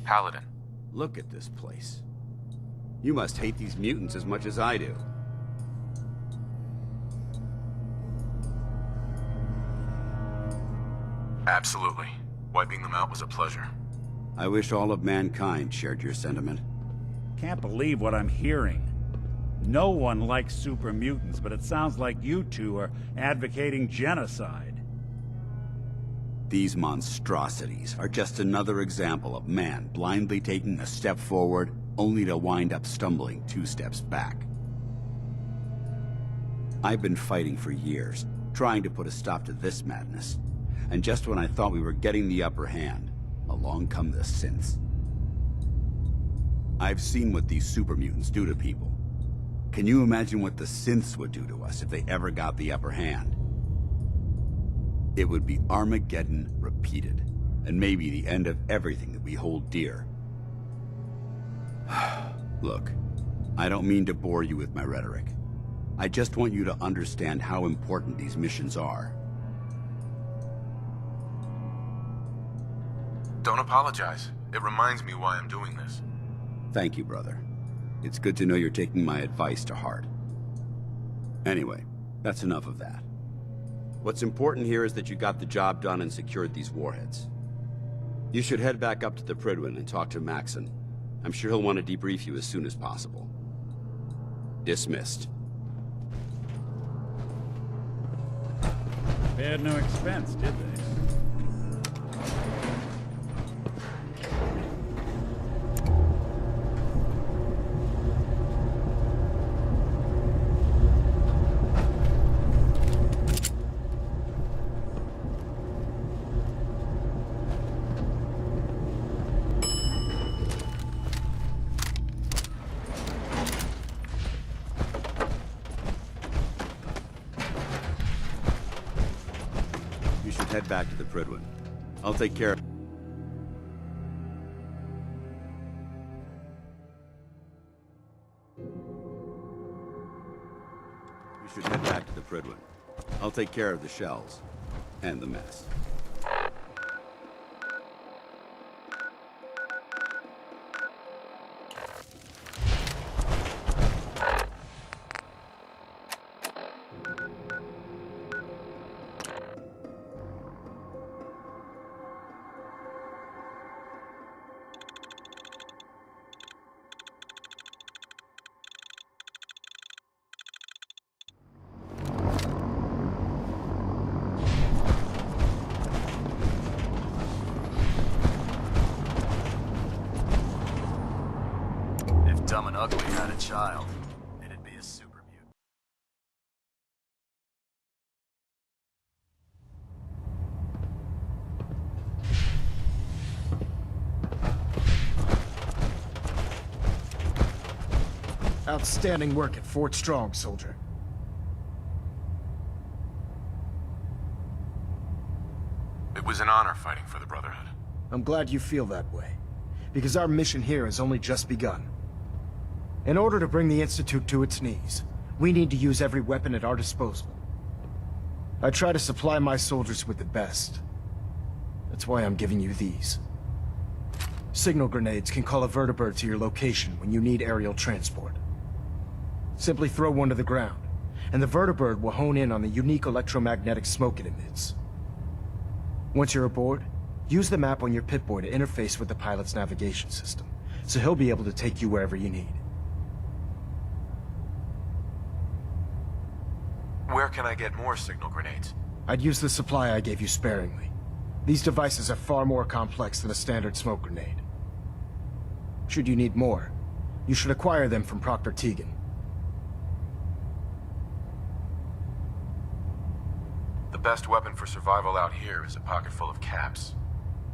Paladin. Look at this place. You must hate these mutants as much as I do. Absolutely. Wiping them out was a pleasure. I wish all of mankind shared your sentiment. Can't believe what I'm hearing. No one likes super mutants, but it sounds like you two are advocating genocide. These monstrosities are just another example of man blindly taking a step forward, only to wind up stumbling 2 steps back. I've been fighting for years, trying to put a stop to this madness. And just when I thought we were getting the upper hand, along come the synths. I've seen what these super mutants do to people. Can you imagine what the synths would do to us if they ever got the upper hand? It would be Armageddon repeated, and maybe the end of everything that we hold dear. Look, I don't mean to bore you with my rhetoric. I just want you to understand how important these missions are. Don't apologize. It reminds me why I'm doing this. Thank you, brother. It's good to know you're taking my advice to heart. Anyway, that's enough of that. What's important here is that you got the job done and secured these warheads. You should head back up to the Prydwen and talk to Maxson. I'm sure he'll want to debrief you as soon as possible. Dismissed. They had no expense, did they? Head back to the Prydwen. I'll take care of... Prydwen. I'll take care of the shells. And the mess. Dumb and Ugly had a child, it'd be a super mutant. Outstanding work at Fort Strong, soldier. It was an honor fighting for the Brotherhood. I'm glad you feel that way, because our mission here has only just begun. In order to bring the Institute to its knees, we need to use every weapon at our disposal. I try to supply my soldiers with the best. That's why I'm giving you these. Signal grenades can call a vertibird to your location when you need aerial transport. Simply throw one to the ground, and the vertibird will hone in on the unique electromagnetic smoke it emits. Once you're aboard, use the map on your Pip-Boy to interface with the pilot's navigation system, so he'll be able to take you wherever you need. Where can I get more signal grenades? I'd use the supply I gave you sparingly. These devices are far more complex than a standard smoke grenade. Should you need more, you should acquire them from Proctor Tegan. The best weapon for survival out here is a pocket full of caps.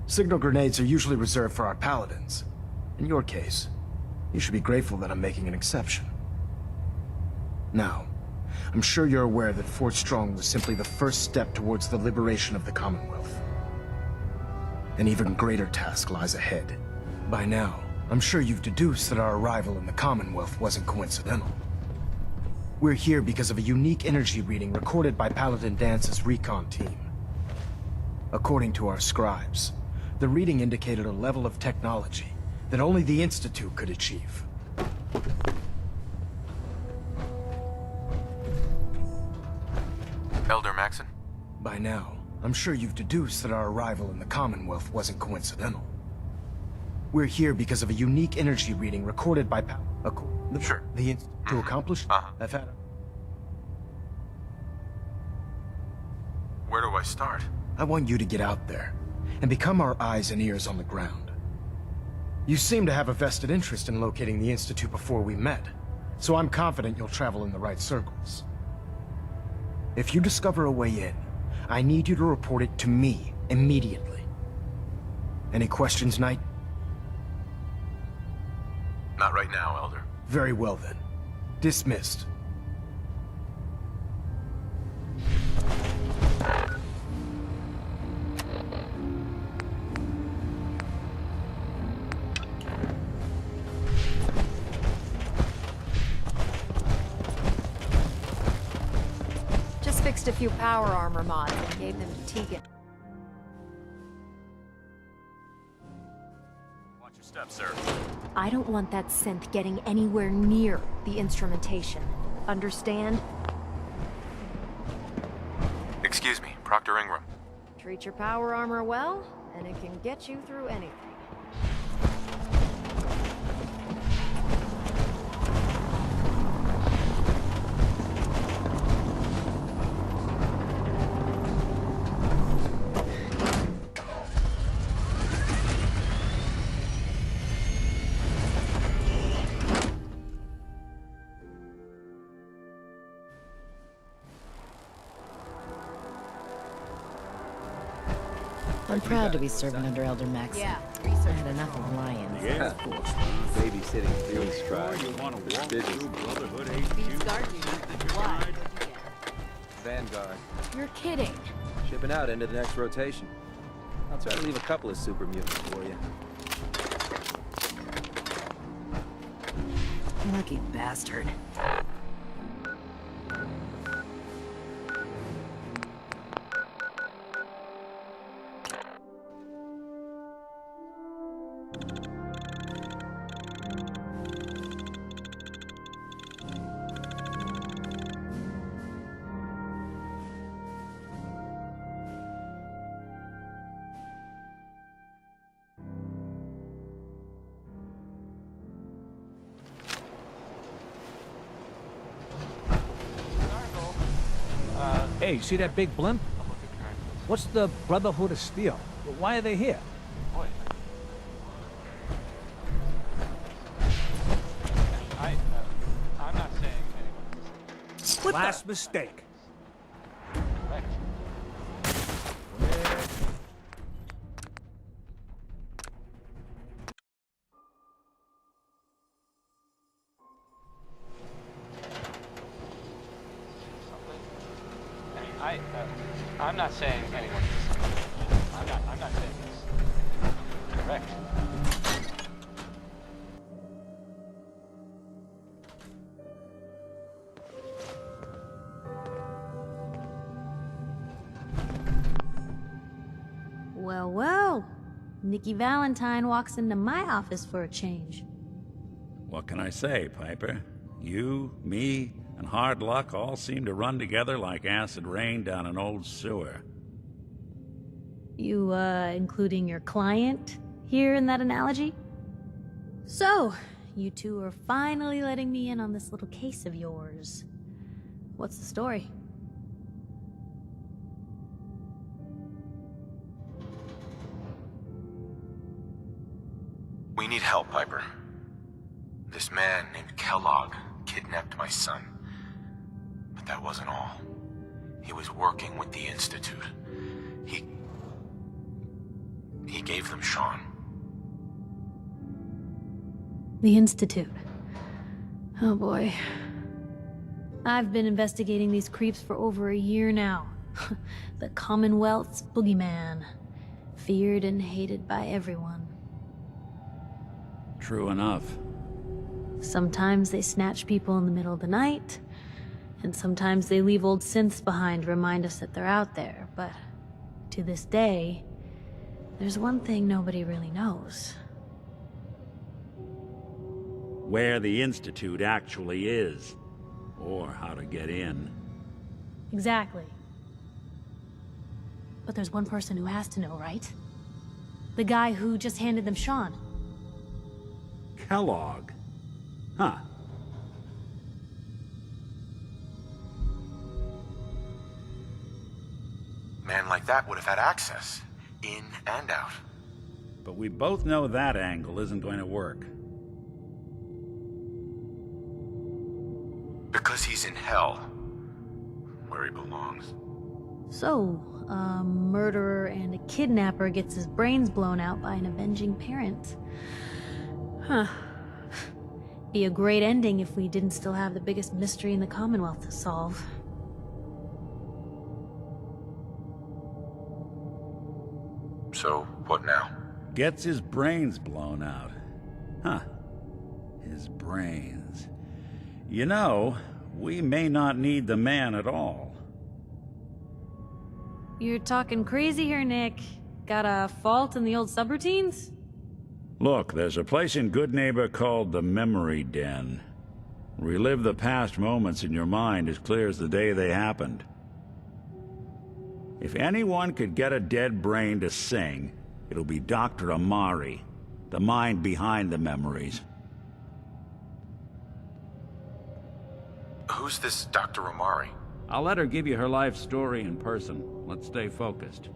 Signal grenades are usually reserved for our paladins. In your case, you should be grateful that I'm making an exception. Now, I'm sure you're aware that Fort Strong was simply the first step towards the liberation of the Commonwealth. An even greater task lies ahead. By now, I'm sure you've deduced that our arrival in the Commonwealth wasn't coincidental. We're here because of a unique energy reading recorded by Paladin Dance's recon team. According to our scribes, the reading indicated a level of technology that only the Institute could achieve. Elder Maxon? By now, I'm sure you've deduced that our arrival in the Commonwealth wasn't coincidental. We're here because of a unique energy reading recorded by Sure. To accomplish, I've had Where do I start? I want you to get out there and become our eyes and ears on the ground. You seem to have a vested interest in locating the Institute before we met, so I'm confident you'll travel in the right circles. If you discover a way in, I need you to report it to me immediately. Any questions, Knight? Not right now, Elder. Very well then. Dismissed. Just fixed a few power armor mods and gave them to Tegan. Watch your step, sir. I don't want that synth getting anywhere near the instrumentation. Understand? Excuse me, Proctor Ingram. Treat your power armor well, and it can get you through anything. I'm proud to be serving under Elder Maxon. Yeah, I had enough of lions. Yeah, of course. Babysitting Felix tribe. You want to walk Business. through Brotherhood HQ? Why? Vanguard. You're kidding. Shipping out into the next rotation. I'll try to leave a couple of super mutants for you. Lucky bastard. Hey, see that big blimp? What's the Brotherhood of Steel? Why are they here? I'm not saying anyone. Last mistake. I'm not saying anyone. I'm not saying this. Correct. Well, well. Nikki Valentine walks into my office for a change. What can I say, Piper? You, me, and hard luck all seem to run together like acid rain down an old sewer. You, including your client here in that analogy? So, you two are finally letting me in on this little case of yours. What's the story? We need help, Piper. This man named Kellogg kidnapped my son. But that wasn't all. He was working with the Institute. He gave them Sean. The Institute. Oh boy. I've been investigating these creeps for over a year now. The Commonwealth's boogeyman. Feared and hated by everyone. True enough. Sometimes they snatch people in the middle of the night, and sometimes they leave old synths behind to remind us that they're out there, but to this day, there's one thing nobody really knows. Where the Institute actually is, or how to get in. Exactly. But there's one person who has to know, right? The guy who just handed them Sean. Kellogg? Huh. Man like that would have had access, in and out. But we both know that angle isn't going to work. Because he's in hell, where he belongs. So, a murderer and a kidnapper gets his brains blown out by an avenging parent. Huh. Be a great ending if we didn't still have the biggest mystery in the Commonwealth to solve. So, what now? Gets his brains blown out. Huh. His brains. You know, we may not need the man at all. You're talking crazy here, Nick. Got a fault in the old subroutines? Look, there's a place in Goodneighbor called the Memory Den. Relive the past moments in your mind as clear as the day they happened. If anyone could get a dead brain to sing, it'll be Dr. Amari, the mind behind the memories. Who's this Dr. Amari? I'll let her give you her life story in person. Let's stay focused.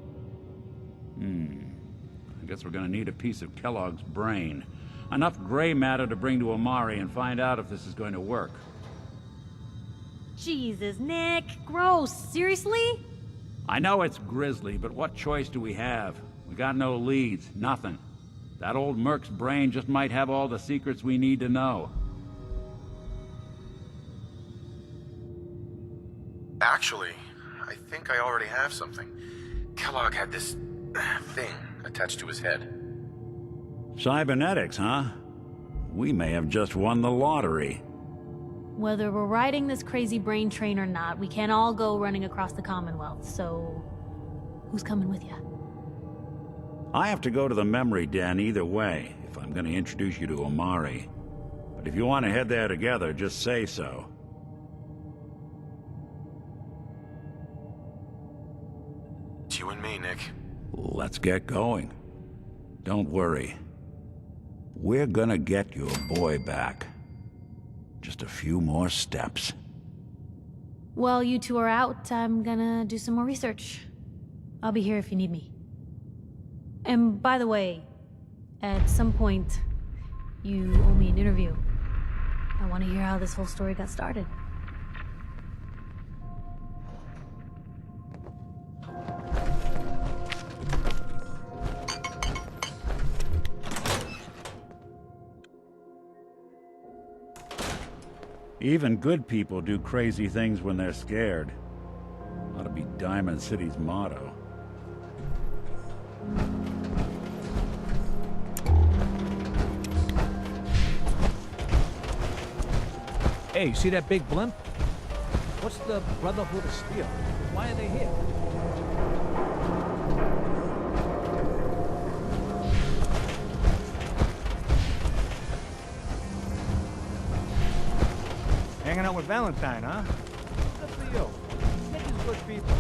I guess we're gonna need a piece of Kellogg's brain. Enough gray matter to bring to Amari and find out if this is going to work. Jesus, Nick. Gross. Seriously? I know it's grisly, but what choice do we have? We got no leads, nothing. That old Merc's brain just might have all the secrets we need to know. Actually, I think I already have something. Kellogg had this thing attached to his head. Cybernetics, huh? We may have just won the lottery. Whether we're riding this crazy brain train or not, we can't all go running across the Commonwealth, so... who's coming with you? I have to go to the Memory Den either way, if I'm gonna introduce you to Amari. But if you want to head there together, just say so. It's you and me, Nick. Let's get going. Don't worry. We're gonna get your boy back. Just a few more steps. While you two are out, I'm gonna do some more research. I'll be here if you need me. And by the way, at some point, you owe me an interview. I want to hear how this whole story got started. Even good people do crazy things when they're scared. Ought to be Diamond City's motto. Hey, see that big blimp? What's the Brotherhood of Steel? Why are they here? Hanging out with Valentine, huh? Good for you. Nikki's good people.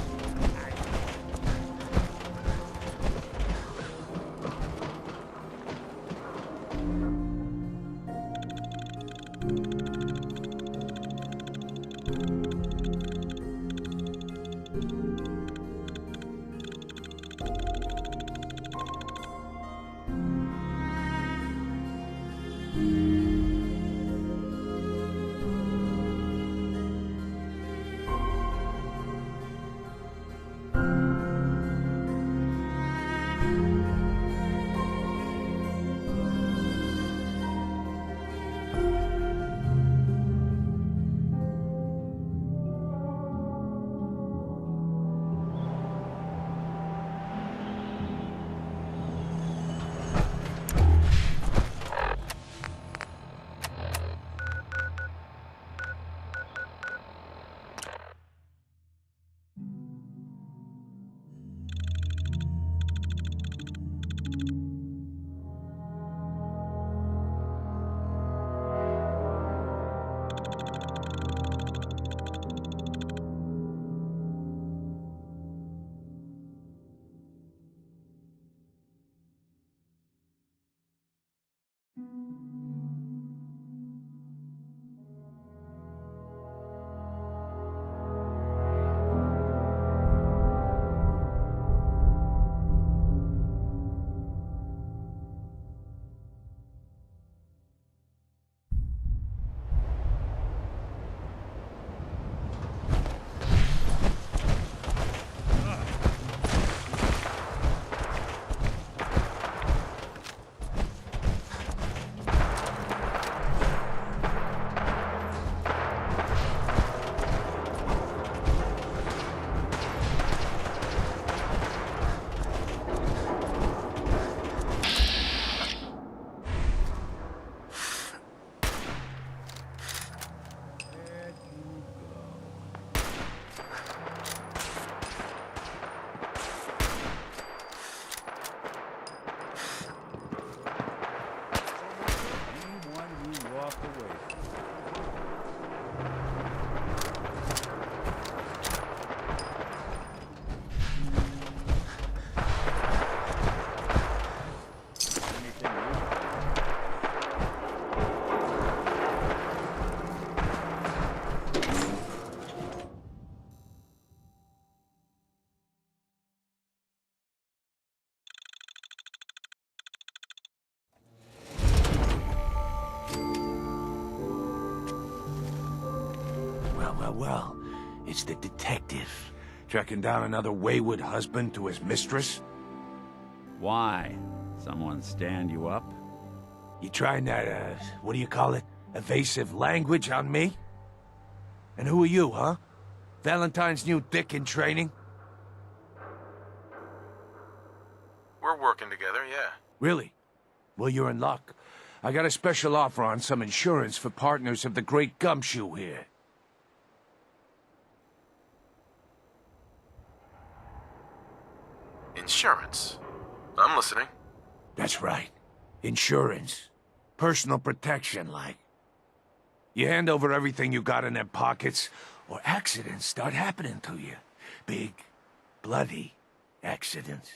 Well, it's the detective. Tracking down another wayward husband to his mistress? Why? Someone stand you up? You trying that, what do you call it? Evasive language on me? And who are you, huh? Valentine's new dick in training? We're working together, yeah. Really? Well, you're in luck. I got a special offer on some insurance for partners of the Great Gumshoe here. Insurance? I'm listening. That's right. Insurance. Personal protection, like. You hand over everything you got in them pockets, or accidents start happening to you. Big, bloody accidents.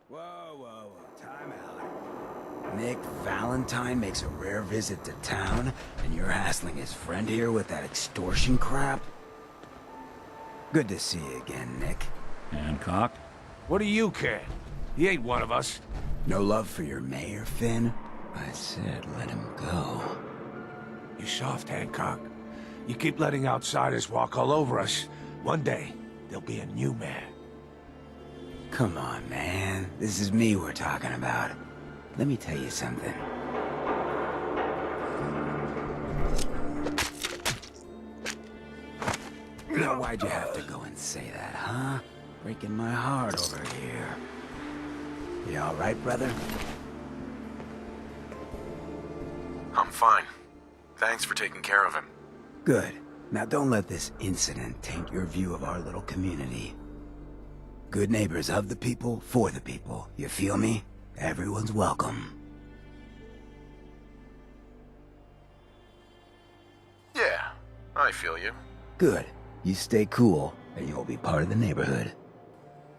Whoa, time out. Nick Valentine makes a rare visit to town, and you're hassling his friend here with that extortion crap? Good to see you again, Nick. Hancock? What do you care? He ain't one of us. No love for your mayor, Finn? I said let him go. You soft, Hancock. You keep letting outsiders walk all over us. One day, there'll be a new mayor. Come on, man. This is me we're talking about. Let me tell you something. Now, why'd you have to go and say that, huh? Breaking my heart over here. You all right, brother? I'm fine. Thanks for taking care of him. Good. Now don't let this incident taint your view of our little community. Good neighbors of the people, for the people. You feel me? Everyone's welcome. Yeah, I feel you. Good. You stay cool, and you'll be part of the neighborhood.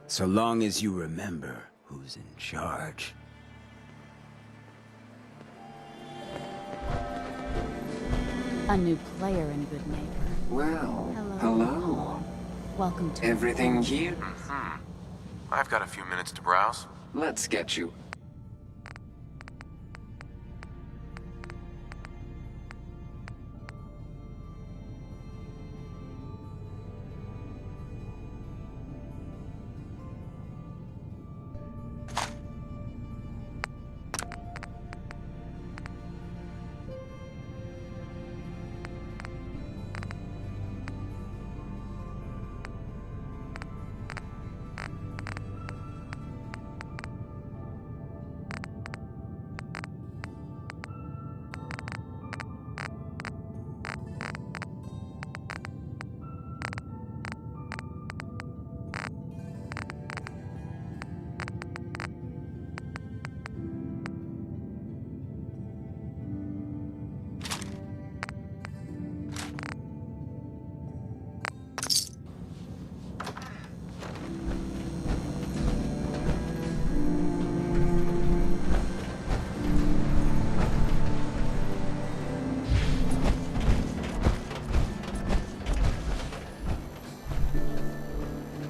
So long as you remember who's in charge. A new player and good neighbor. Well, hello. Welcome to Everything here? I've got a few minutes to browse. Let's get you.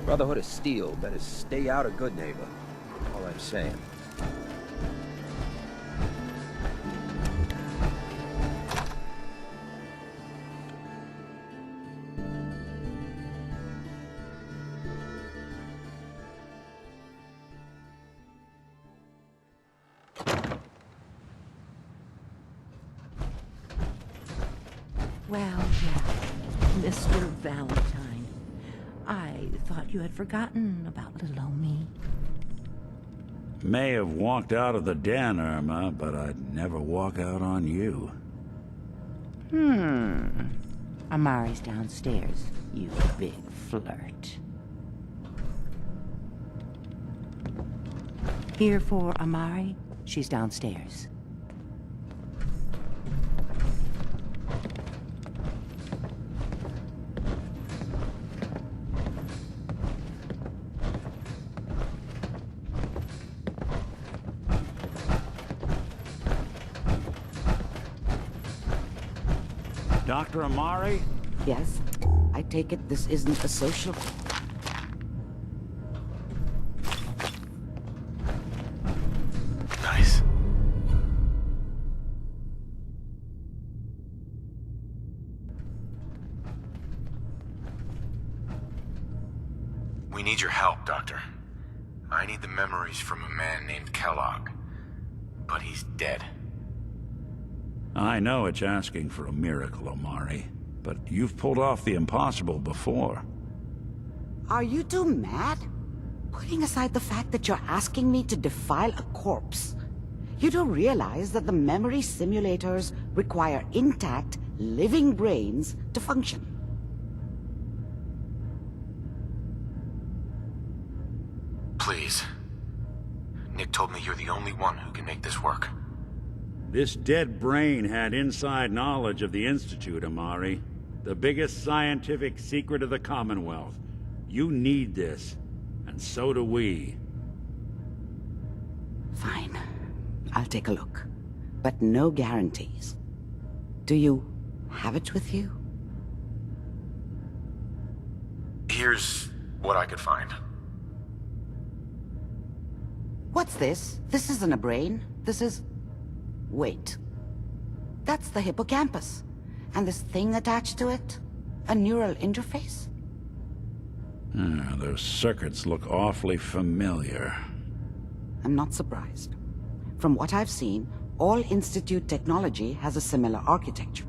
Brotherhood of Steel better stay out of Good Neighbor. All I'm saying. Well, yeah. Mr. Valentine. I thought you had forgotten about little old me. May have walked out of the den, Irma, but I'd never walk out on you. Amari's downstairs, you big flirt. Here for Amari? She's downstairs. Dr. Amari? Yes? I take it this isn't a social... Nice. We need your help, Doctor. I need the memories from a man named Kellogg. But he's dead. I know it's asking for a miracle, Amari, but you've pulled off the impossible before. Are you two mad? Putting aside the fact that you're asking me to defile a corpse, you do realize that the memory simulators require intact, living brains to function. Please. Nick told me you're the only one who can make this work. This dead brain had inside knowledge of the Institute, Amari. The biggest scientific secret of the Commonwealth. You need this, and so do we. Fine. I'll take a look. But no guarantees. Do you have it with you? Here Here's what I could find. What's this? This isn't a brain. This is... Wait. That's the hippocampus. And this thing attached to it? A neural interface? Those circuits look awfully familiar. I'm not surprised. From what I've seen, all Institute technology has a similar architecture.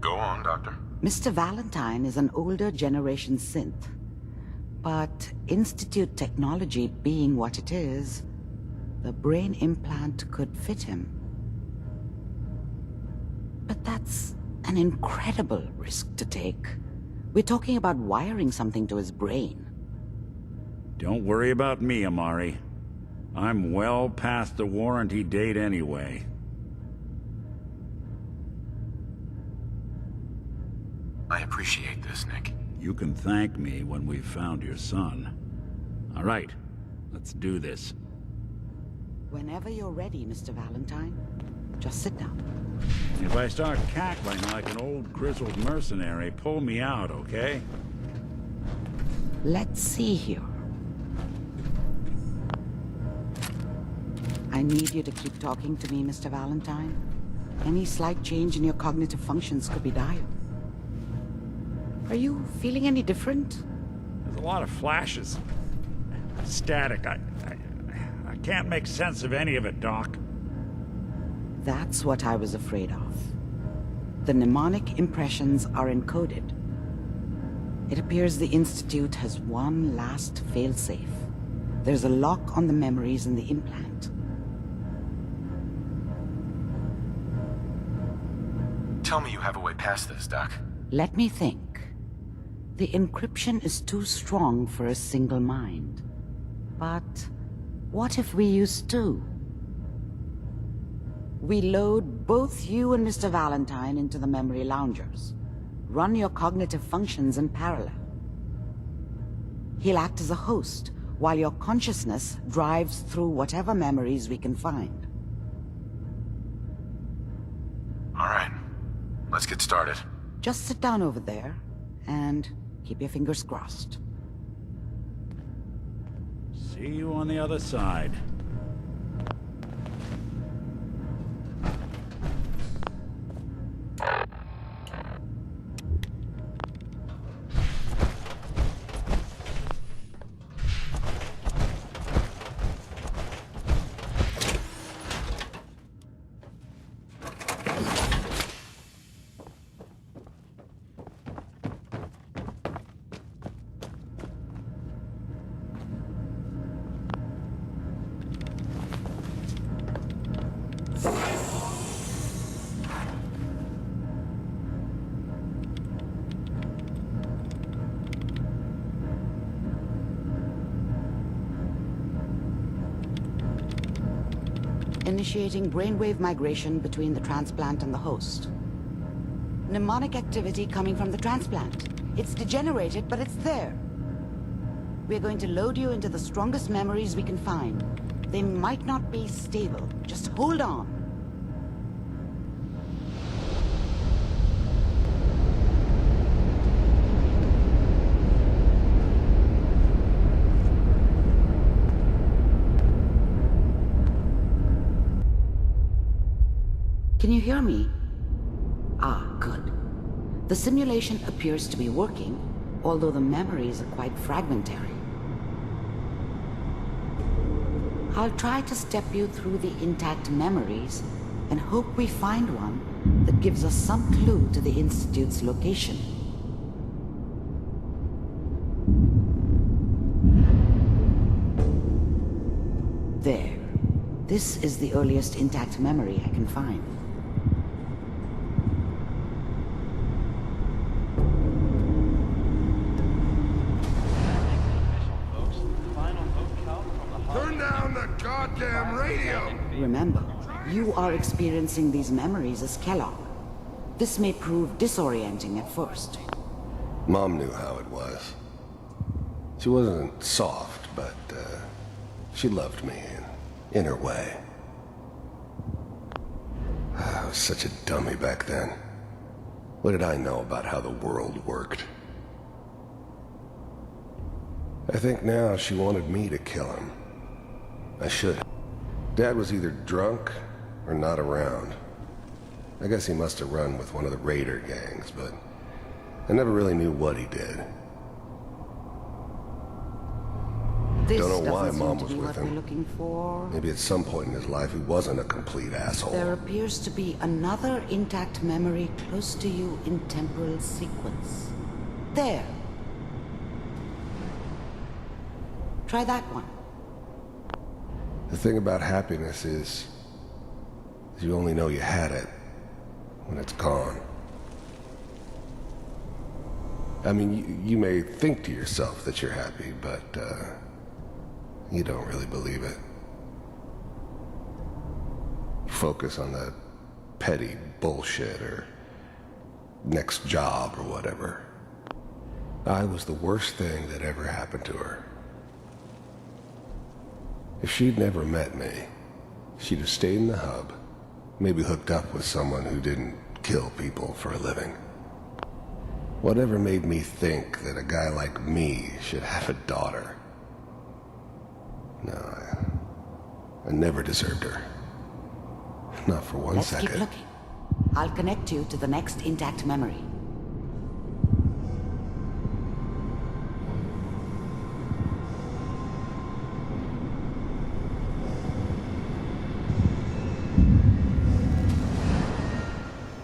Go on, Doctor. Mr. Valentine is an older generation synth. But Institute technology being what it is, the brain implant could fit him. But that's an incredible risk to take. We're talking about wiring something to his brain. Don't worry about me, Amari. I'm well past the warranty date anyway. I appreciate this, Nick. You can thank me when we've found your son. All right, let's do this. Whenever you're ready, Mr. Valentine, just sit down. If I start cackling like an old grizzled mercenary, pull me out, okay? Let's see here. I need you to keep talking to me, Mr. Valentine. Any slight change in your cognitive functions could be dire. Are you feeling any different? There's a lot of flashes. Static. I can't make sense of any of it, Doc. That's what I was afraid of. The mnemonic impressions are encoded. It appears the Institute has one last failsafe. There's a lock on the memories in the implant. Tell me you have a way past this, Doc. Let me think. The encryption is too strong for a single mind. But what if we use two? We load both you and Mr. Valentine into the memory loungers. Run your cognitive functions in parallel. He'll act as a host, while your consciousness drives through whatever memories we can find. All right, let's get started. Just sit down over there, and keep your fingers crossed. See you on the other side. Initiating brainwave migration between the transplant and the host. Mnemonic activity coming from the transplant. It's degenerated, but it's there. We're going to load you into the strongest memories we can find. They might not be stable. Just hold on. Can you hear me? Ah, good. The simulation appears to be working, although the memories are quite fragmentary. I'll try to step you through the intact memories and hope we find one that gives us some clue to the Institute's location. There. This is the earliest intact memory I can find. Turn down the goddamn radio! Remember, you are experiencing these memories as Kellogg. This may prove disorienting at first. Mom knew how it was. She wasn't soft, but she loved me in her way. I was such a dummy back then. What did I know about how the world worked? I think now she wanted me to kill him. I should have. Dad was either drunk or not around. I guess he must have run with one of the raider gangs, but I never really knew what he did. This Don't know why doesn't Mom seem was to be with what him. we're looking for. Maybe at some point in his life he wasn't a complete asshole. There appears to be another intact memory close to you in temporal sequence. There. Try that one. The thing about happiness is you only know you had it when it's gone. I mean, you may think to yourself that you're happy, but you don't really believe it. Focus on that petty bullshit or next job or whatever. I was the worst thing that ever happened to her. If she'd never met me, she'd have stayed in the hub, maybe hooked up with someone who didn't kill people for a living. Whatever made me think that a guy like me should have a daughter? No, I never deserved her. Not for one Let's second. keep looking. I'll connect you to the next intact memory.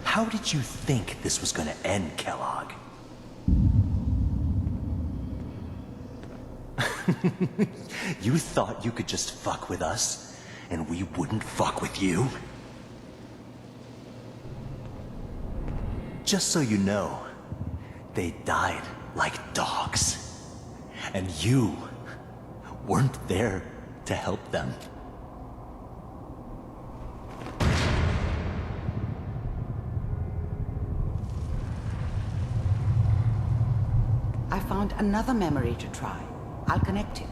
How did you think this was gonna end, Kellogg? You thought you could just fuck with us, and we wouldn't fuck with you? Just so you know, they died like dogs. And you weren't there to help them. I found another memory to try. I'll connect you.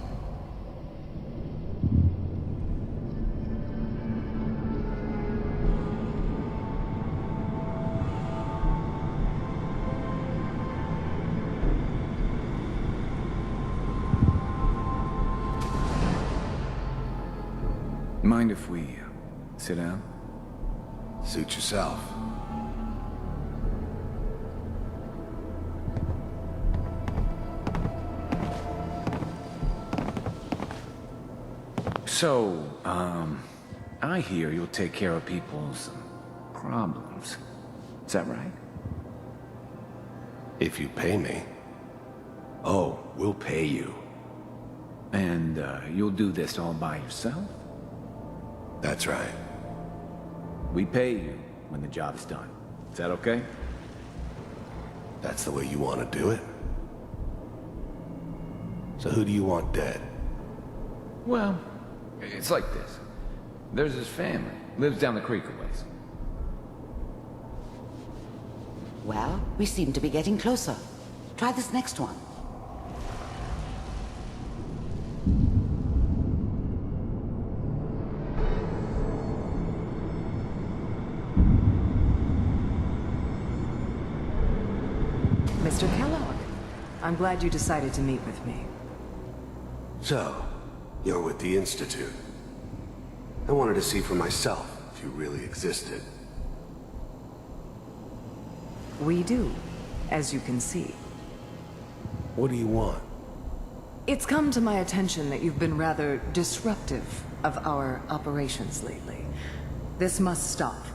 Mind if we sit down? Suit yourself. So, I hear you'll take care of people's problems. Is that right? If you pay me. Oh, we'll pay you. And, you'll do this all by yourself? That's right. We pay you when the job's done. Is that okay? That's the way you want to do it? So who do you want dead? Well, it's like this. There's his family. Lives down the creek a ways. Well, we seem to be getting closer. Try this next one. Mr. Kellogg, I'm glad you decided to meet with me. So, you're with the Institute. I wanted to see for myself if you really existed. We do, as you can see. What do you want? It's come to my attention that you've been rather disruptive of our operations lately. This must stop.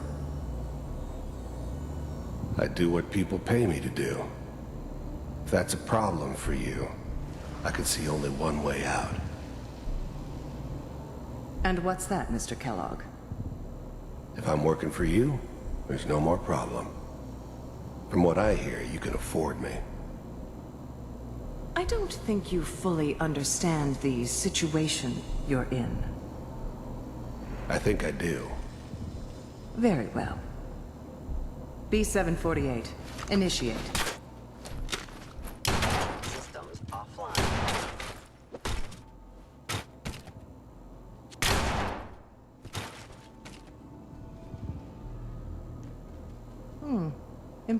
I do what people pay me to do. If that's a problem for you, I could see only one way out. And what's that, Mr. Kellogg? If I'm working for you, there's no more problem. From what I hear, you can afford me. I don't think you fully understand the situation you're in. I think I do. Very well. B-748, initiate. Systems offline.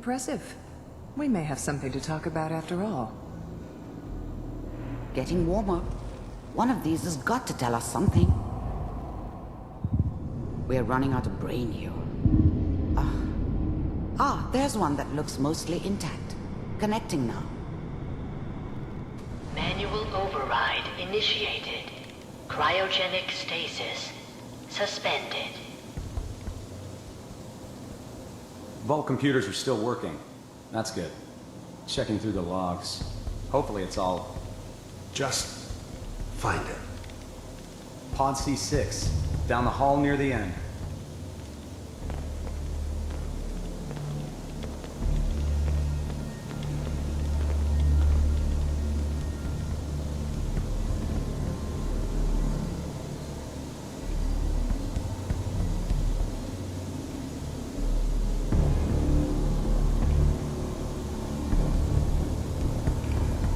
Impressive. We may have something to talk about after all. Getting warmer. One of these has got to tell us something. We're running out of brain here. There's one that looks mostly intact. Connecting now. Manual override initiated. Cryogenic stasis suspended. Vault computers are still working. That's good. Checking through the logs. Hopefully it's all... Just find it. Pod C6, down the hall near the end.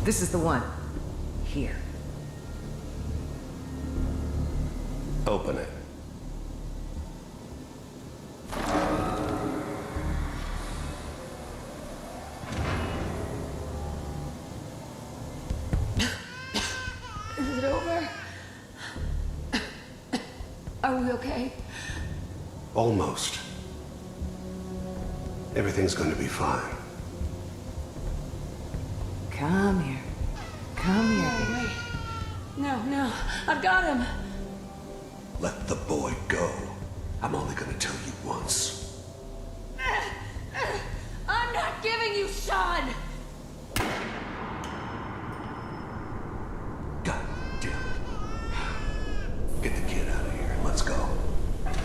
This is the one. Here. Open it. Is it over? Are we okay? Almost. Everything's going to be fine. Come here. Come here, No, baby. wait. No, I've got him. Let the boy go. I'm only going to tell you once. I'm not giving you Sean! God damn it. Get the kid out of here and let's go. At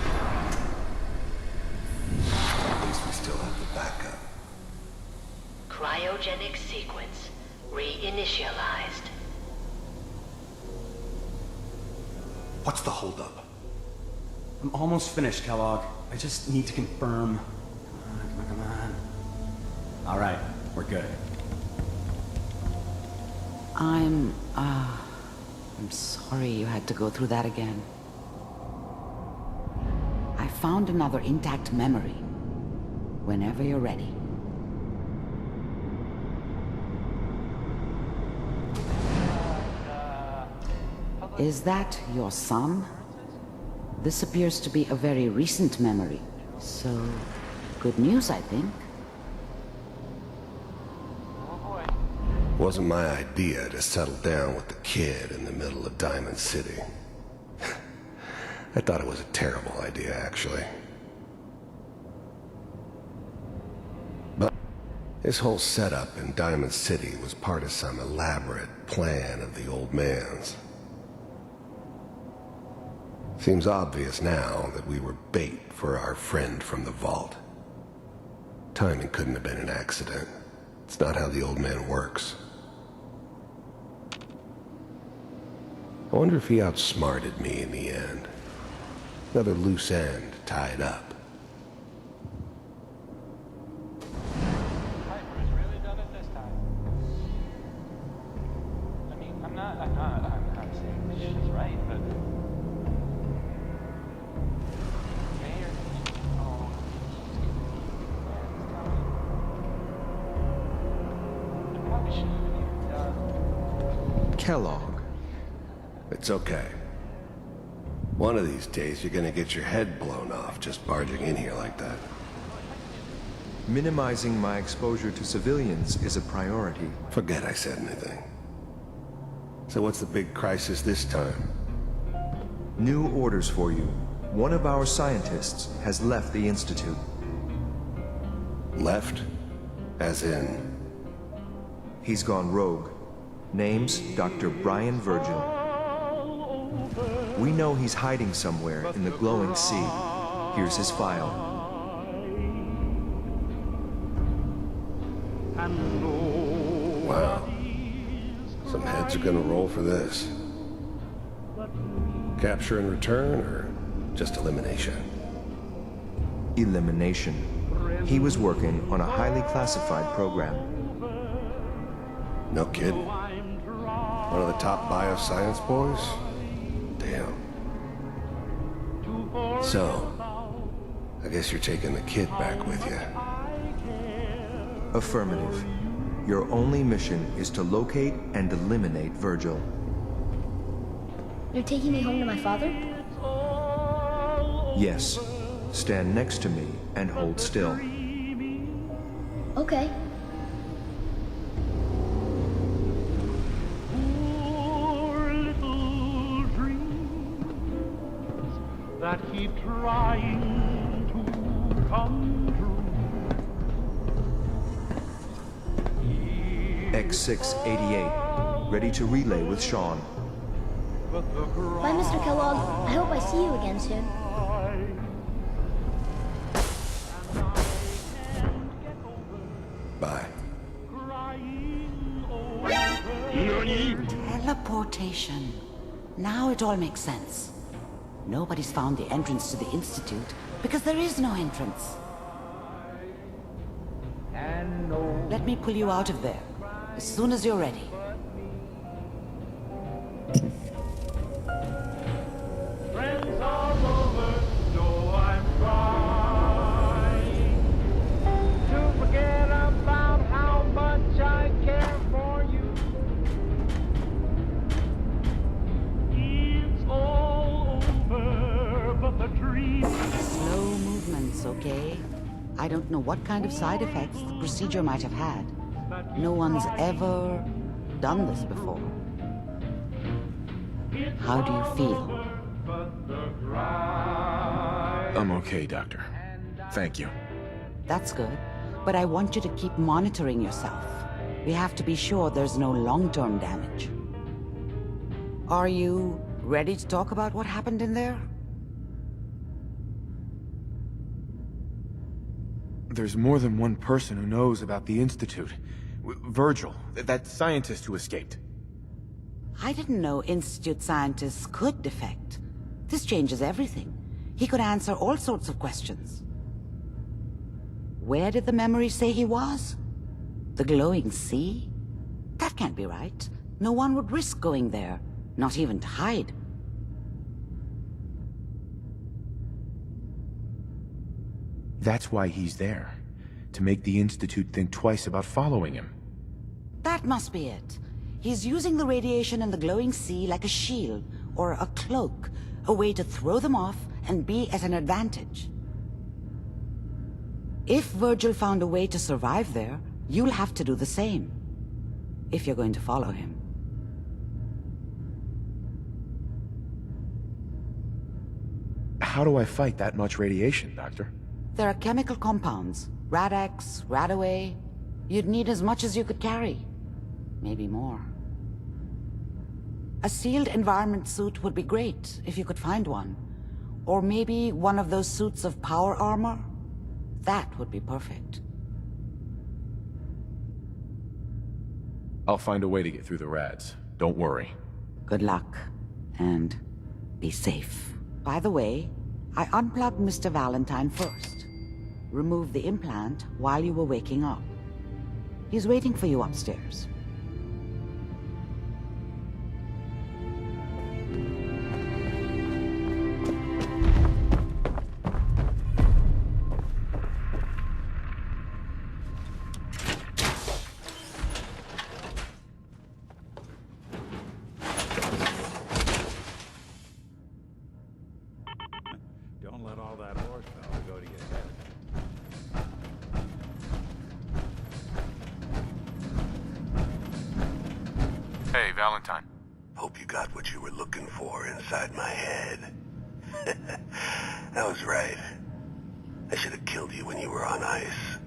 least we still have the backup. Cryogenic sequence reinitialized. What's the holdup? I'm almost finished, Kellogg. I just need to confirm. Come on. All right, we're good. I'm sorry you had to go through that again. I found another intact memory. Whenever you're ready. Is that your son? This appears to be a very recent memory. So, good news, I think. Wasn't my idea to settle down with the kid in the middle of Diamond City. I thought it was a terrible idea, actually. But this whole setup in Diamond City was part of some elaborate plan of the old man's. Seems obvious now that we were bait for our friend from the vault. Timing couldn't have been an accident. It's not how the old man works. I wonder if he outsmarted me in the end. Another loose end tied up. I'm saying this shit's right, but... Kellogg. It's okay. One of these days you're gonna get your head blown off just barging in here like that. Minimizing my exposure to civilians is a priority. Forget I said anything. So what's the big crisis this time? New orders for you. One of our scientists has left the Institute. Left? As in? He's gone rogue. Name's Dr. Brian Virgil. We know he's hiding somewhere in the glowing sea. Here's his file. Wow. Some heads are gonna roll for this. Capture and return, or just elimination? Elimination. He was working on a highly classified program. No kidding. One of the top bioscience boys? Damn. So, I guess you're taking the kid back with you. Affirmative. Your only mission is to locate and eliminate Virgil. You're taking me home to my father? Yes. Stand next to me and hold still. Okay. That keep trying to come true. X688, ready to relay with Sean. Bye, Mr. Kellogg. I hope I see you again soon. Bye. Teleportation. Now it all makes sense. Nobody's found the entrance to the Institute because there is no entrance. Let me pull you out of there as soon as you're ready. Friends all over know I'm trying to forget about how much I care for you. It's all over, but the dream. Slow movements, okay? I don't know what kind of side effects the procedure might have had. No one's ever done this before. How do you feel? I'm okay, Doctor. Thank you. That's good, but I want you to keep monitoring yourself. We have to be sure there's no long-term damage. Are you ready to talk about what happened in there? There's more than one person who knows about the Institute. Virgil, that scientist who escaped. I didn't know Institute scientists could defect. This changes everything. He could answer all sorts of questions. Where did the memory say he was? The glowing sea? That can't be right. No one would risk going there, not even to hide. That's why he's there. To make the Institute think twice about following him. That must be it. He's using the radiation in the glowing sea like a shield or a cloak, a way to throw them off and be at an advantage. If Virgil found a way to survive there, you'll have to do the same, if you're going to follow him. How do I fight that much radiation, Doctor? There are chemical compounds, Rad-X, Radaway. You'd need as much as you could carry. Maybe more. A sealed environment suit would be great, if you could find one. Or maybe one of those suits of power armor? That would be perfect. I'll find a way to get through the rads. Don't worry. Good luck. And be safe. By the way, I unplugged Mr. Valentine first. Removed the implant while you were waking up. He's waiting for you upstairs. Don't let all that horsepower go to your head. Hey, Valentine. Hope you got what you were looking for inside my head. I was right. I should have killed you when you were on ice.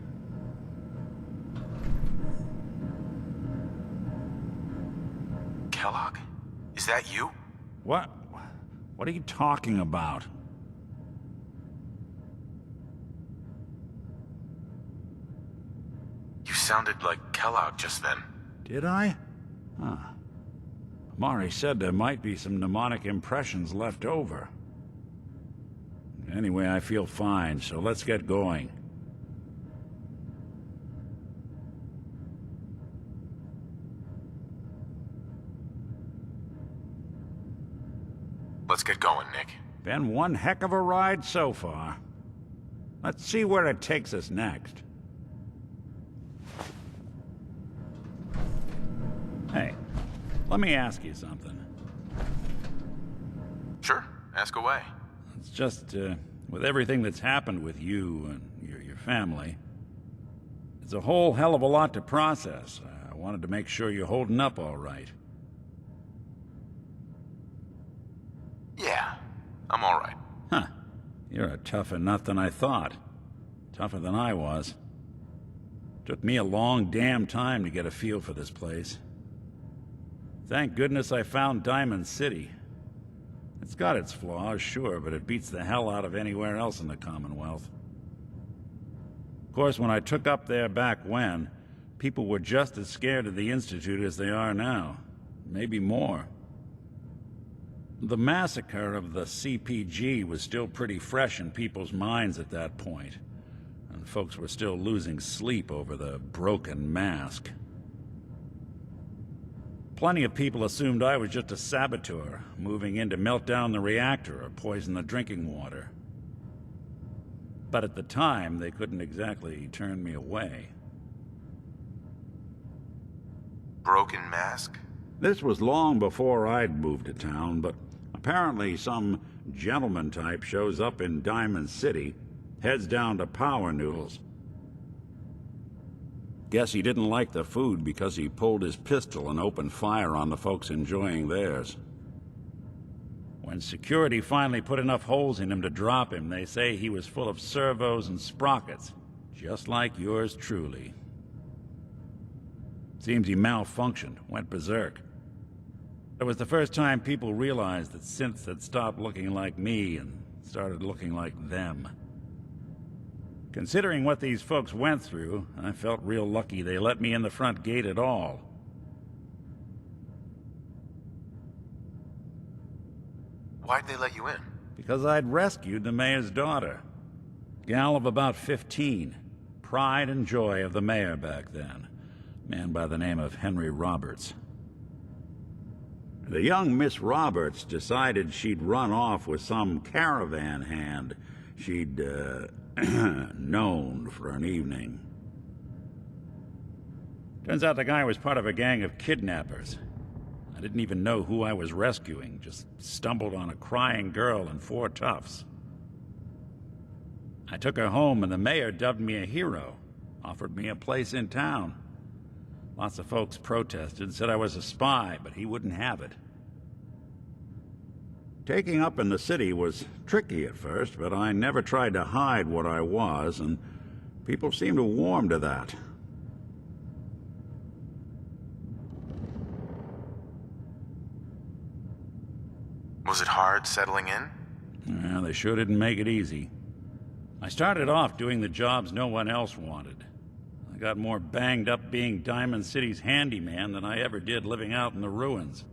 Kellogg? Is that you? What? What are you talking about? You sounded like Kellogg just then. Did I? Huh. Amari said there might be some mnemonic impressions left over. Anyway, I feel fine, so let's get going. Let's get going, Nick. Been one heck of a ride so far. Let's see where it takes us next. Let me ask you something. Sure, ask away. It's just, with everything that's happened with you and your family, it's a whole hell of a lot to process. I wanted to make sure you're holding up all right. Yeah, I'm all right. Huh. You're a tougher nut than I thought. Tougher than I was. Took me a long damn time to get a feel for this place. Thank goodness I found Diamond City. It's got its flaws, sure, but it beats the hell out of anywhere else in the Commonwealth. Of course, when I took up there back when, people were just as scared of the Institute as they are now. Maybe more. The massacre of the CPG was still pretty fresh in people's minds at that point, and folks were still losing sleep over the broken mask. Plenty of people assumed I was just a saboteur, moving in to melt down the reactor or poison the drinking water. But at the time, they couldn't exactly turn me away. Broken mask? This was long before I'd moved to town, but apparently some gentleman type shows up in Diamond City, heads down to Power Noodles. Guess he didn't like the food because he pulled his pistol and opened fire on the folks enjoying theirs. When security finally put enough holes in him to drop him, they say he was full of servos and sprockets, just like yours truly. Seems he malfunctioned, went berserk. It was the first time people realized that synths had stopped looking like me and started looking like them. Considering what these folks went through, I felt real lucky they let me in the front gate at all. Why'd they let you in? Because I'd rescued the mayor's daughter. Gal of about 15. Pride and joy of the mayor back then. Man by the name of Henry Roberts. The young Miss Roberts decided she'd run off with some caravan hand she'd, known for an evening. Turns out the guy was part of a gang of kidnappers. I didn't even know who I was rescuing, just stumbled on a crying girl and 4 toughs. I took her home and the mayor dubbed me a hero, offered me a place in town. Lots of folks protested, said I was a spy, but he wouldn't have it. Taking up in the city was tricky at first, but I never tried to hide what I was, and people seemed to warm to that. Was it hard settling in? Yeah, they sure didn't make it easy. I started off doing the jobs no one else wanted. I got more banged up being Diamond City's handyman than I ever did living out in the ruins.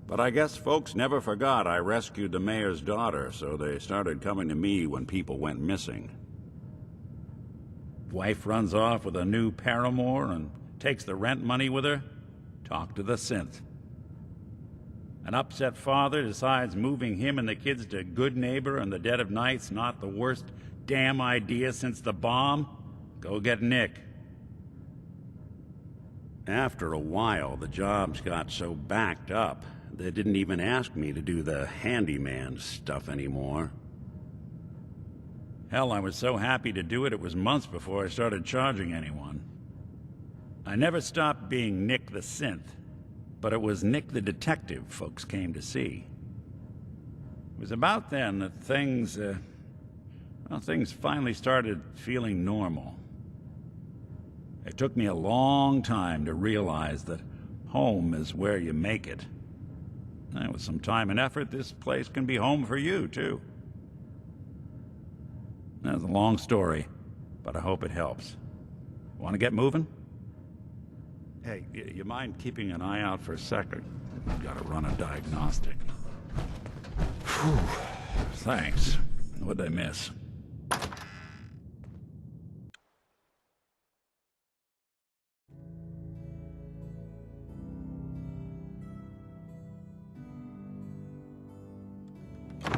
But I guess folks never forgot I rescued the mayor's daughter, so they started coming to me when people went missing. Wife runs off with a new paramour and takes the rent money with her. Talk to the synth. An upset father decides moving him and the kids to Good Neighbor in the dead of night's not the worst damn idea since the bomb. Go get Nick. After a while, the jobs got so backed up, they didn't even ask me to do the handyman stuff anymore. Hell, I was so happy to do it, it was months before I started charging anyone. I never stopped being Nick the Synth, but it was Nick the Detective folks came to see. It was about then that things finally started feeling normal. It took me a long time to realize that home is where you make it. And with some time and effort, this place can be home for you, too. That's a long story, but I hope it helps. Want to get moving? Hey, you mind keeping an eye out for a second? I've got to run a diagnostic. Phew. Thanks. What'd I miss?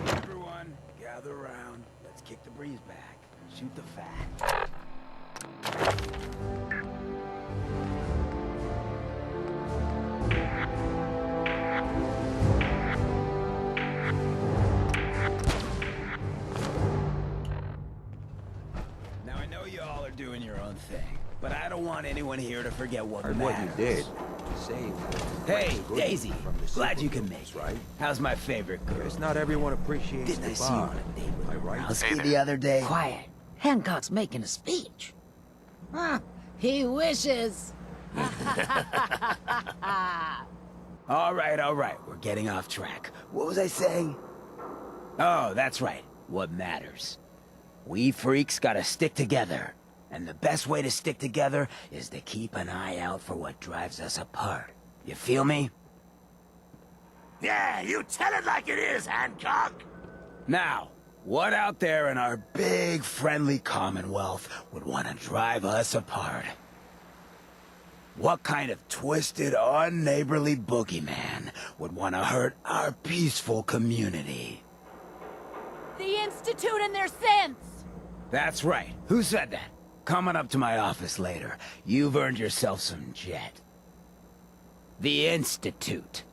Everyone, gather around. Let's kick the breeze back and shoot the fat. thing, but I don't want anyone here to forget what And matters. what you did. Saved. Hey, Good Daisy. from the Glad you superheroes, can make it. right? How's my favorite girl? Guess not everyone appreciates Didn't the I see you bar. on a date with Am I right? Husky the other day? Quiet. Hancock's making a speech. He wishes. All right. We're getting off track. What was I saying? Oh, that's right. What matters. We freaks gotta stick together. And the best way to stick together is to keep an eye out for what drives us apart. You feel me? Yeah, you tell it like it is, Hancock. Now, what out there in our big, friendly Commonwealth would want to drive us apart? What kind of twisted, unneighborly boogeyman would want to hurt our peaceful community? The Institute and their sins! That's right. Who said that? Coming up to my office later. You've earned yourself some jet. The Institute.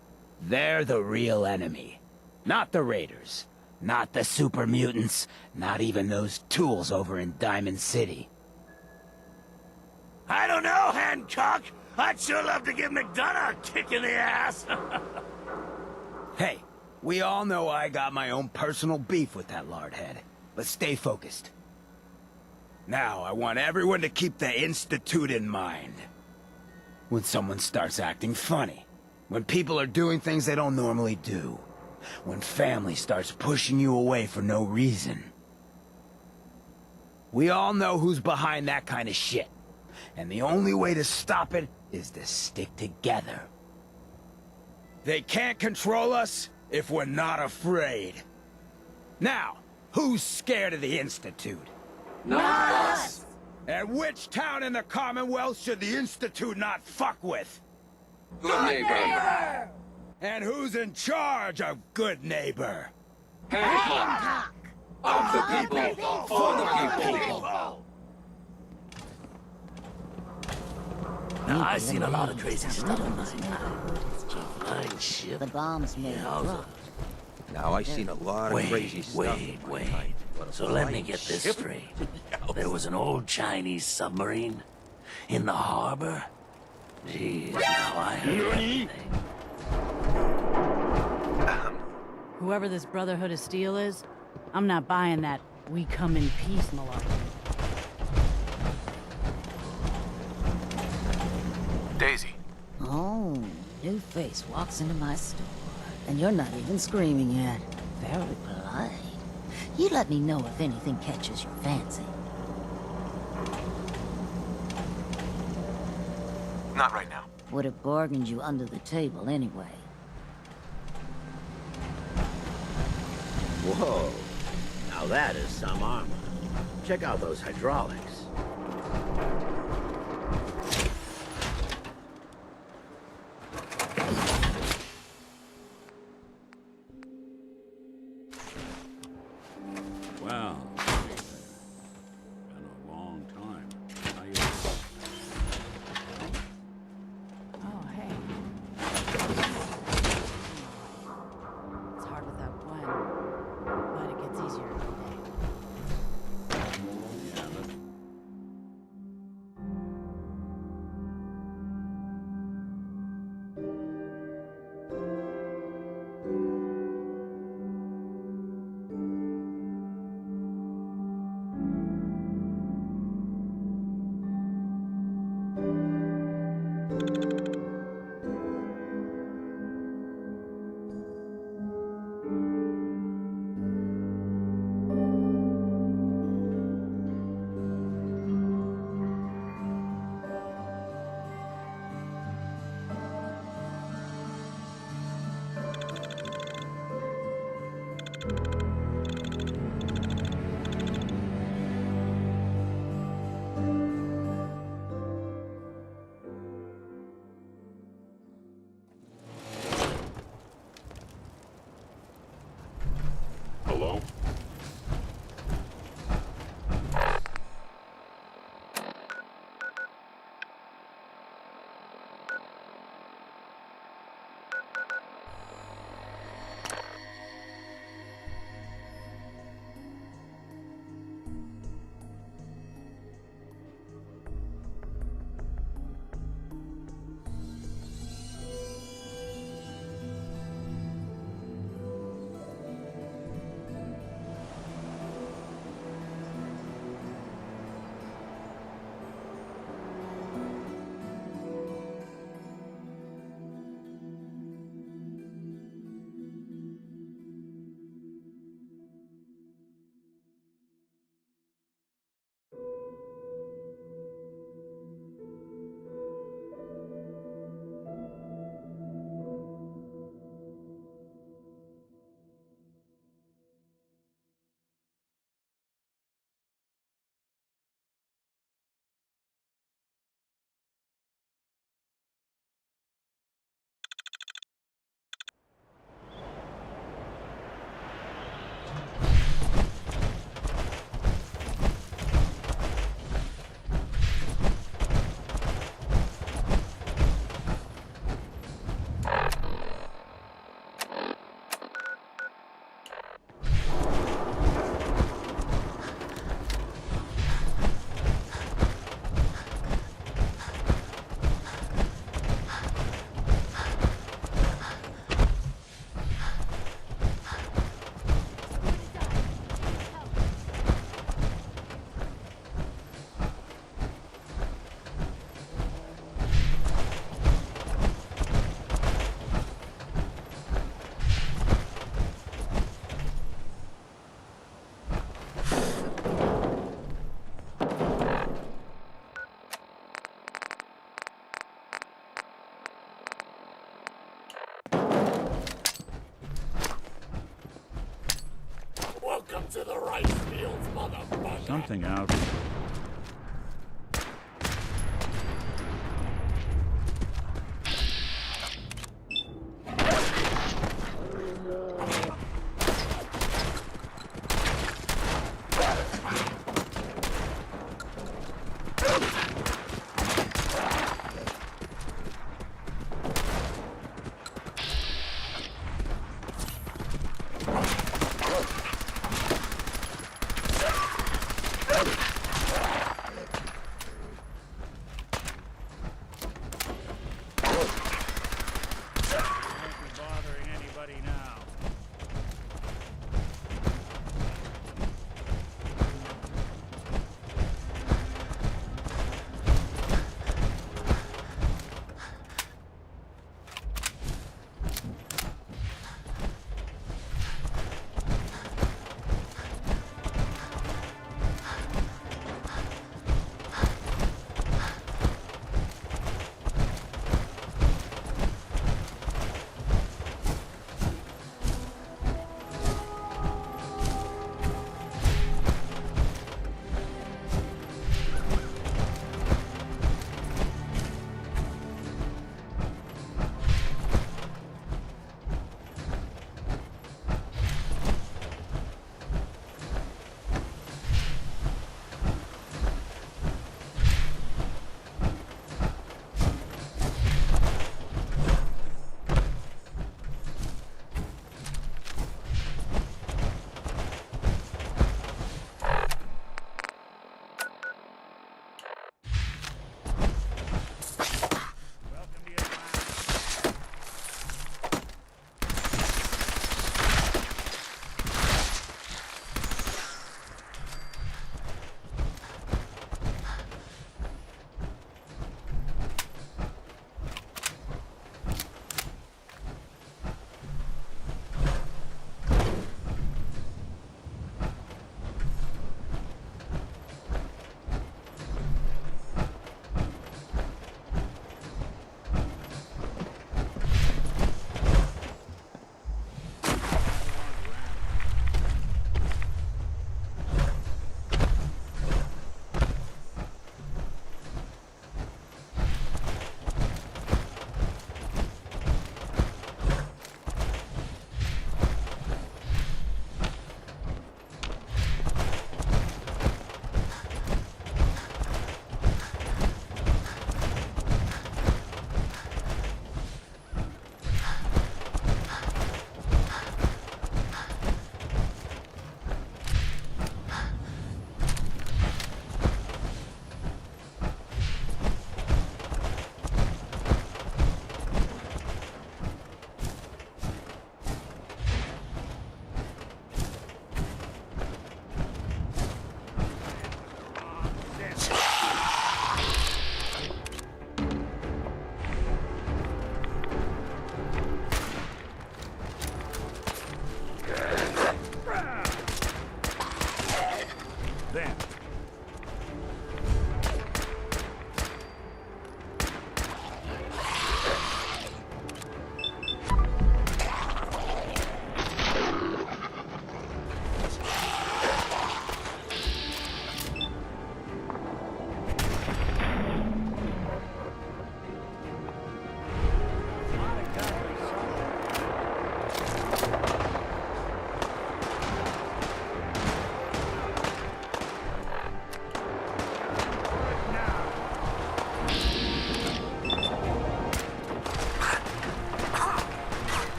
They're the real enemy. Not the Raiders. Not the super mutants. Not even those tools over in Diamond City. I don't know, Hancock. I'd sure love to give McDonough a kick in the ass. Hey, we all know I got my own personal beef with that lardhead. But stay focused. Now, I want everyone to keep the Institute in mind. When someone starts acting funny. When people are doing things they don't normally do. When family starts pushing you away for no reason. We all know who's behind that kind of shit. And the only way to stop it is to stick together. They can't control us if we're not afraid. Now, who's scared of the Institute? Not us! And which town in the Commonwealth should the Institute not fuck with? Good neighbor. And who's in charge of Good Neighbor? Hancock. Of the people, for the people. Now, I've seen a lot of crazy stuff in my Flying ship. The bombs made it drop. Now I've seen a lot of crazy stuff. Wait. So let me get this straight. There was an old Chinese submarine in the harbor. Jeez, now I heard everything. Whoever this Brotherhood of Steel is, I'm not buying that we come in peace malarkey. Daisy. Oh, new face walks into my store. And you're not even screaming yet. Very polite. You let me know if anything catches your fancy. Not right now. Would have bargained you under the table anyway. Whoa. Now that is some armor. Check out those hydraulics. Well, been a long time. How you doing? Oh, hey. It's hard without Gwen, but it gets easier every day. Yeah, to the rice fields, motherfucker! Something out.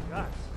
guts.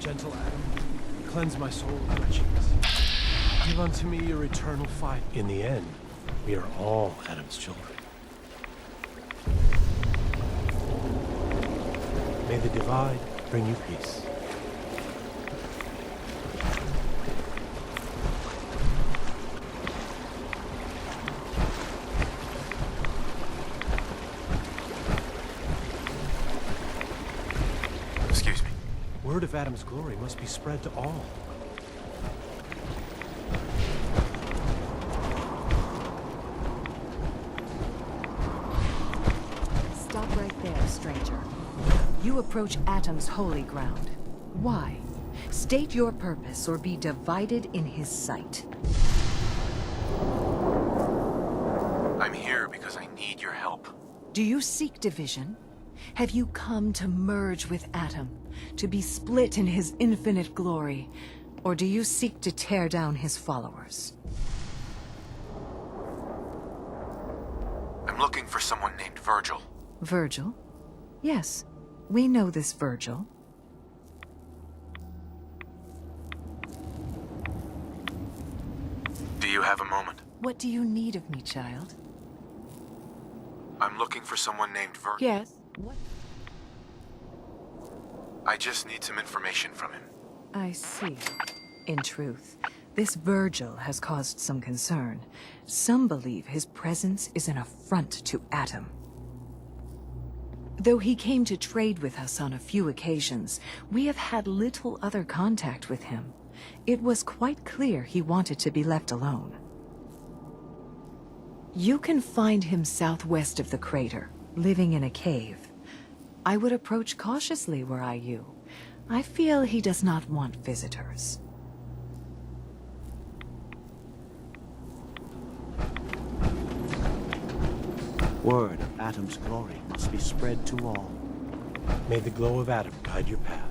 gentle Adam. Cleanse my soul of wretchedness. Give unto me your eternal fire. In the end, we are all Adam's children. May the divide bring you peace. Excuse me. Word of Adam's glory must be spread to all. Stop right there, stranger. You approach Atom's holy ground. Why? State your purpose or be divided in his sight. I'm here because I need your help. Do you seek division? Have you come to merge with Atom, to be split in his infinite glory? Or do you seek to tear down his followers? I'm looking for someone named Virgil. Virgil? Yes, we know this Virgil. Do you have a moment? What do you need of me, child? I'm looking for someone named Virgil. Yes. What? I just need some information from him. I see. In truth, this Virgil has caused some concern. Some believe his presence is an affront to Atom. Though he came to trade with us on a few occasions, we have had little other contact with him. It was quite clear he wanted to be left alone. You can find him southwest of the crater, living in a cave. I would approach cautiously were I you. I feel he does not want visitors. Word of Atom's glory must be spread to all. May the glow of Adam guide your path.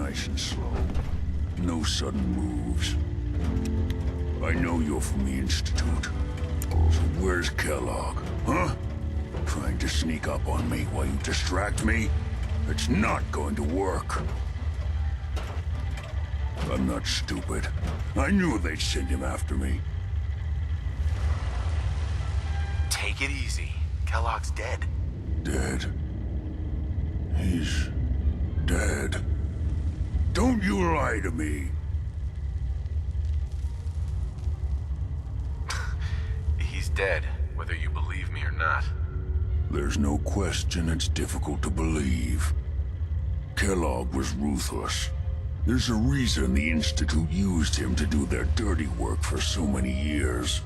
nice and slow. No sudden moves. I know you're from the Institute. So where's Kellogg, huh? Trying to sneak up on me while you distract me? It's not going to work. I'm not stupid. I knew they'd send him after me. Take it easy. Kellogg's dead. Dead? He's dead. Don't you lie to me. He's dead, whether you believe me or not. There's no question it's difficult to believe. Kellogg was ruthless. There's a reason the Institute used him to do their dirty work for so many years.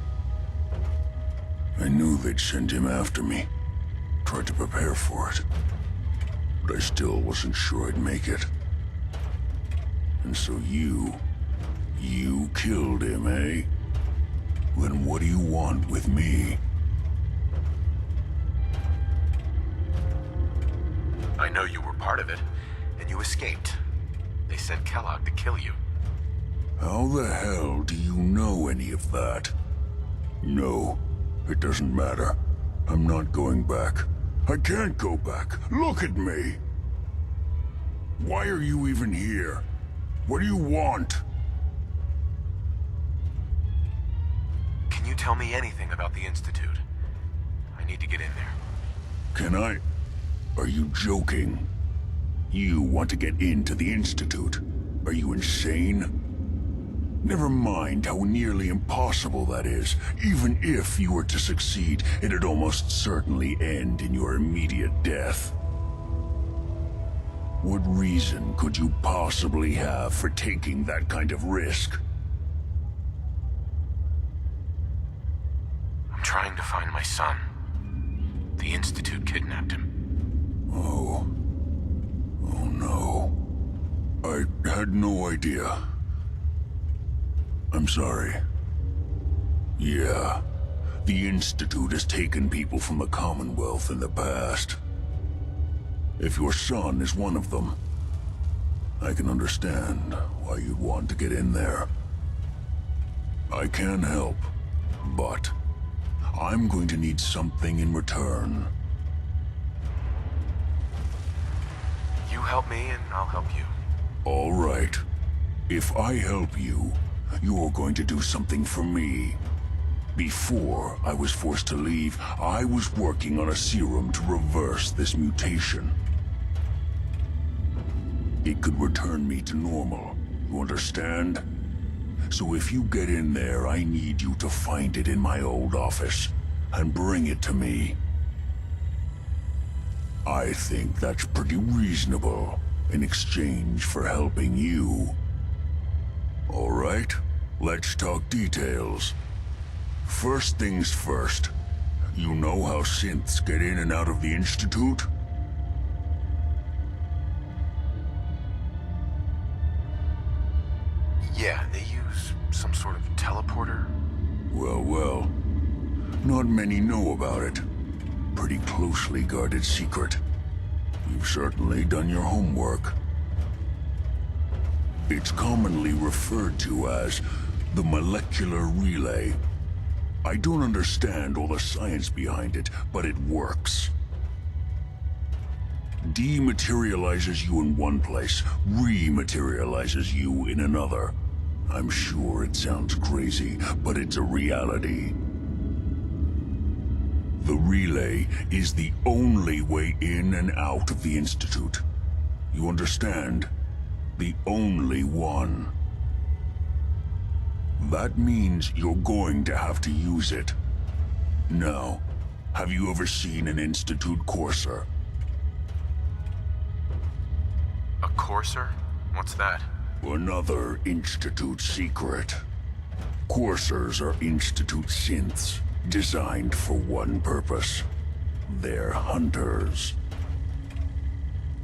I knew they'd send him after me. Tried to prepare for it. But I still wasn't sure I'd make it. And so you killed him, eh? Then what do you want with me? I know you were part of it, and you escaped. They sent Kellogg to kill you. How the hell do you know any of that? No, it doesn't matter. I'm not going back. I can't go back. Look at me! Why are you even here? What do you want? Can you tell me anything about the Institute? I need to get in there. Can I? Are you joking? You want to get into the Institute? Are you insane? Never mind how nearly impossible that is. Even if you were to succeed, it'd almost certainly end in your immediate death. What reason could you possibly have for taking that kind of risk? I'm trying to find my son. The Institute kidnapped him. Oh no. I had no idea. I'm sorry. Yeah, the Institute has taken people from the Commonwealth in the past. If your son is one of them, I can understand why you'd want to get in there. I can help, but I'm going to need something in return. You help me and I'll help you. All right. If I help you, you're going to do something for me. Before I was forced to leave, I was working on a serum to reverse this mutation. It could return me to normal, you understand? So if you get in there, I need you to find it in my old office and bring it to me. I think that's pretty reasonable in exchange for helping you. All right, let's talk details. First things first, you know how synths get in and out of the Institute? Yeah, they use some sort of teleporter. Well, not many know about it. Pretty closely guarded secret. You've certainly done your homework. It's commonly referred to as the molecular relay. I don't understand all the science behind it, but it works. Dematerializes you in one place, rematerializes you in another. I'm sure it sounds crazy, but it's a reality. The relay is the only way in and out of the Institute. You understand? The only one. That means you're going to have to use it. Now, have you ever seen an Institute courser? A courser? What's that? Another Institute secret. Coursers are Institute synths, designed for one purpose. They're hunters.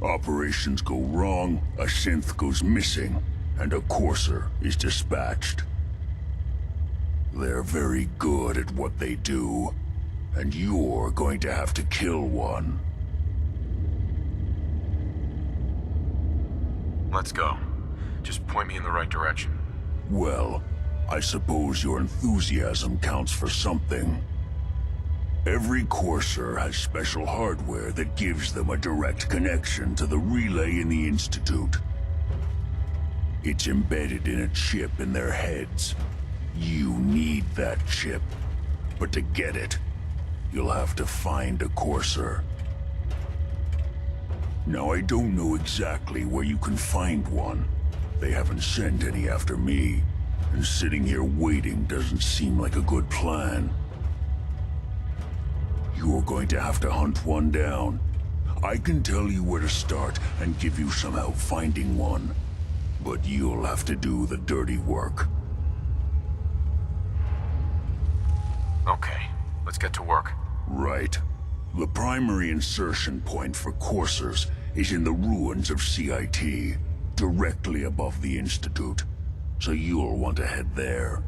Operations go wrong, a synth goes missing, and a courser is dispatched. They're very good at what they do, and you're going to have to kill one. Let's go. Just point me in the right direction. Well, I suppose your enthusiasm counts for something. Every Courser has special hardware that gives them a direct connection to the relay in the Institute. It's embedded in a chip in their heads. You need that chip. But to get it, you'll have to find a Courser. Now, I don't know exactly where you can find one. They haven't sent any after me, and sitting here waiting doesn't seem like a good plan. You're going to have to hunt one down. I can tell you where to start and give you some help finding one, but you'll have to do the dirty work. Okay, let's get to work. Right. The primary insertion point for Coursers is in the ruins of CIT, directly above the Institute, so you'll want to head there.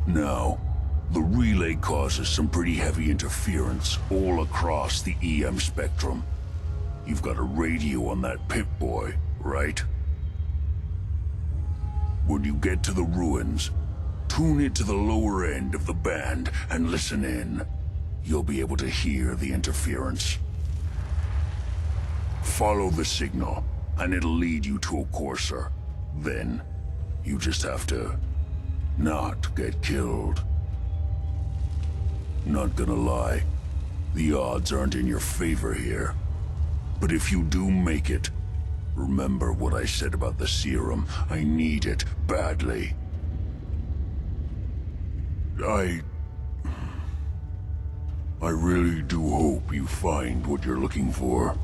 Now, the relay causes some pretty heavy interference all across the EM spectrum. You've got a radio on that Pip-Boy, right? When you get to the ruins, tune it to the lower end of the band and listen in. You'll be able to hear the interference. Follow the signal, and it'll lead you to a Courser. Then, you just have to not get killed. Not gonna lie, the odds aren't in your favor here. But if you do make it, remember what I said about the serum. I need it badly. I really do hope you find what you're looking for.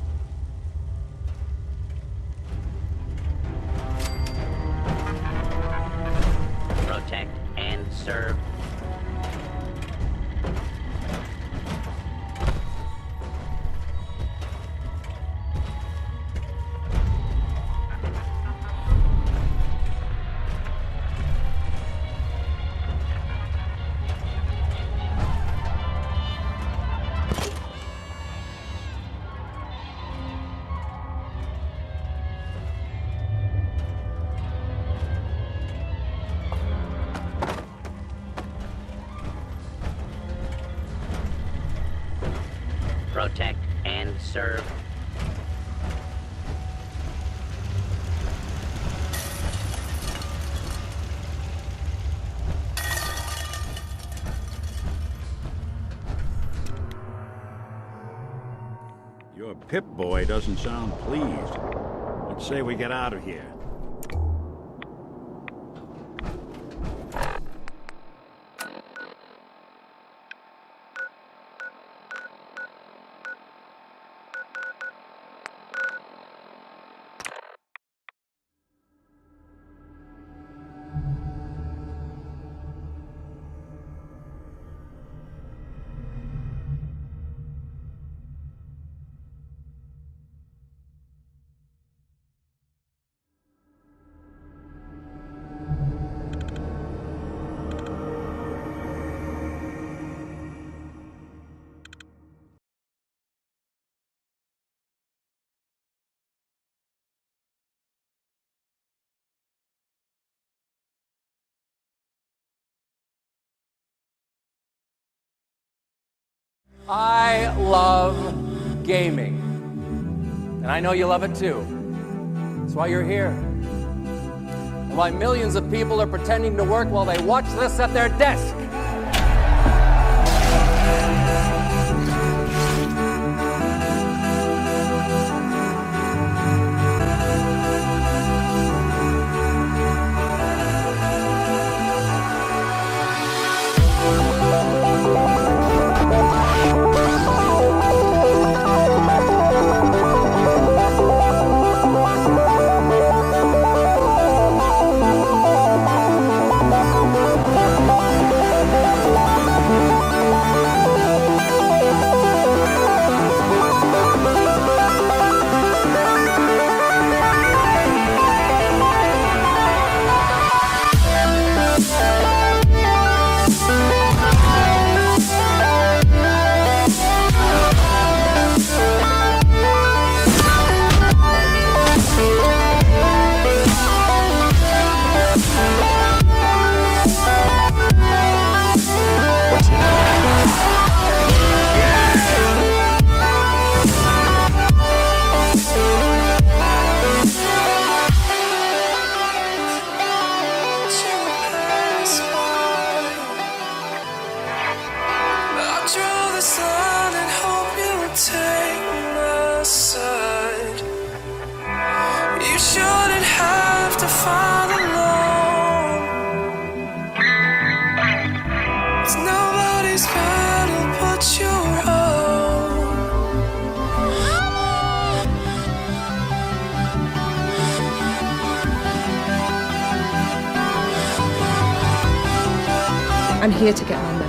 Protect and serve. Protect and serve. Your Pip-Boy doesn't sound pleased. Let's say we get out of here. I love gaming. And I know you love it too. That's why you're here. And why millions of people are pretending to work while they watch this at their desk. I'm here to get my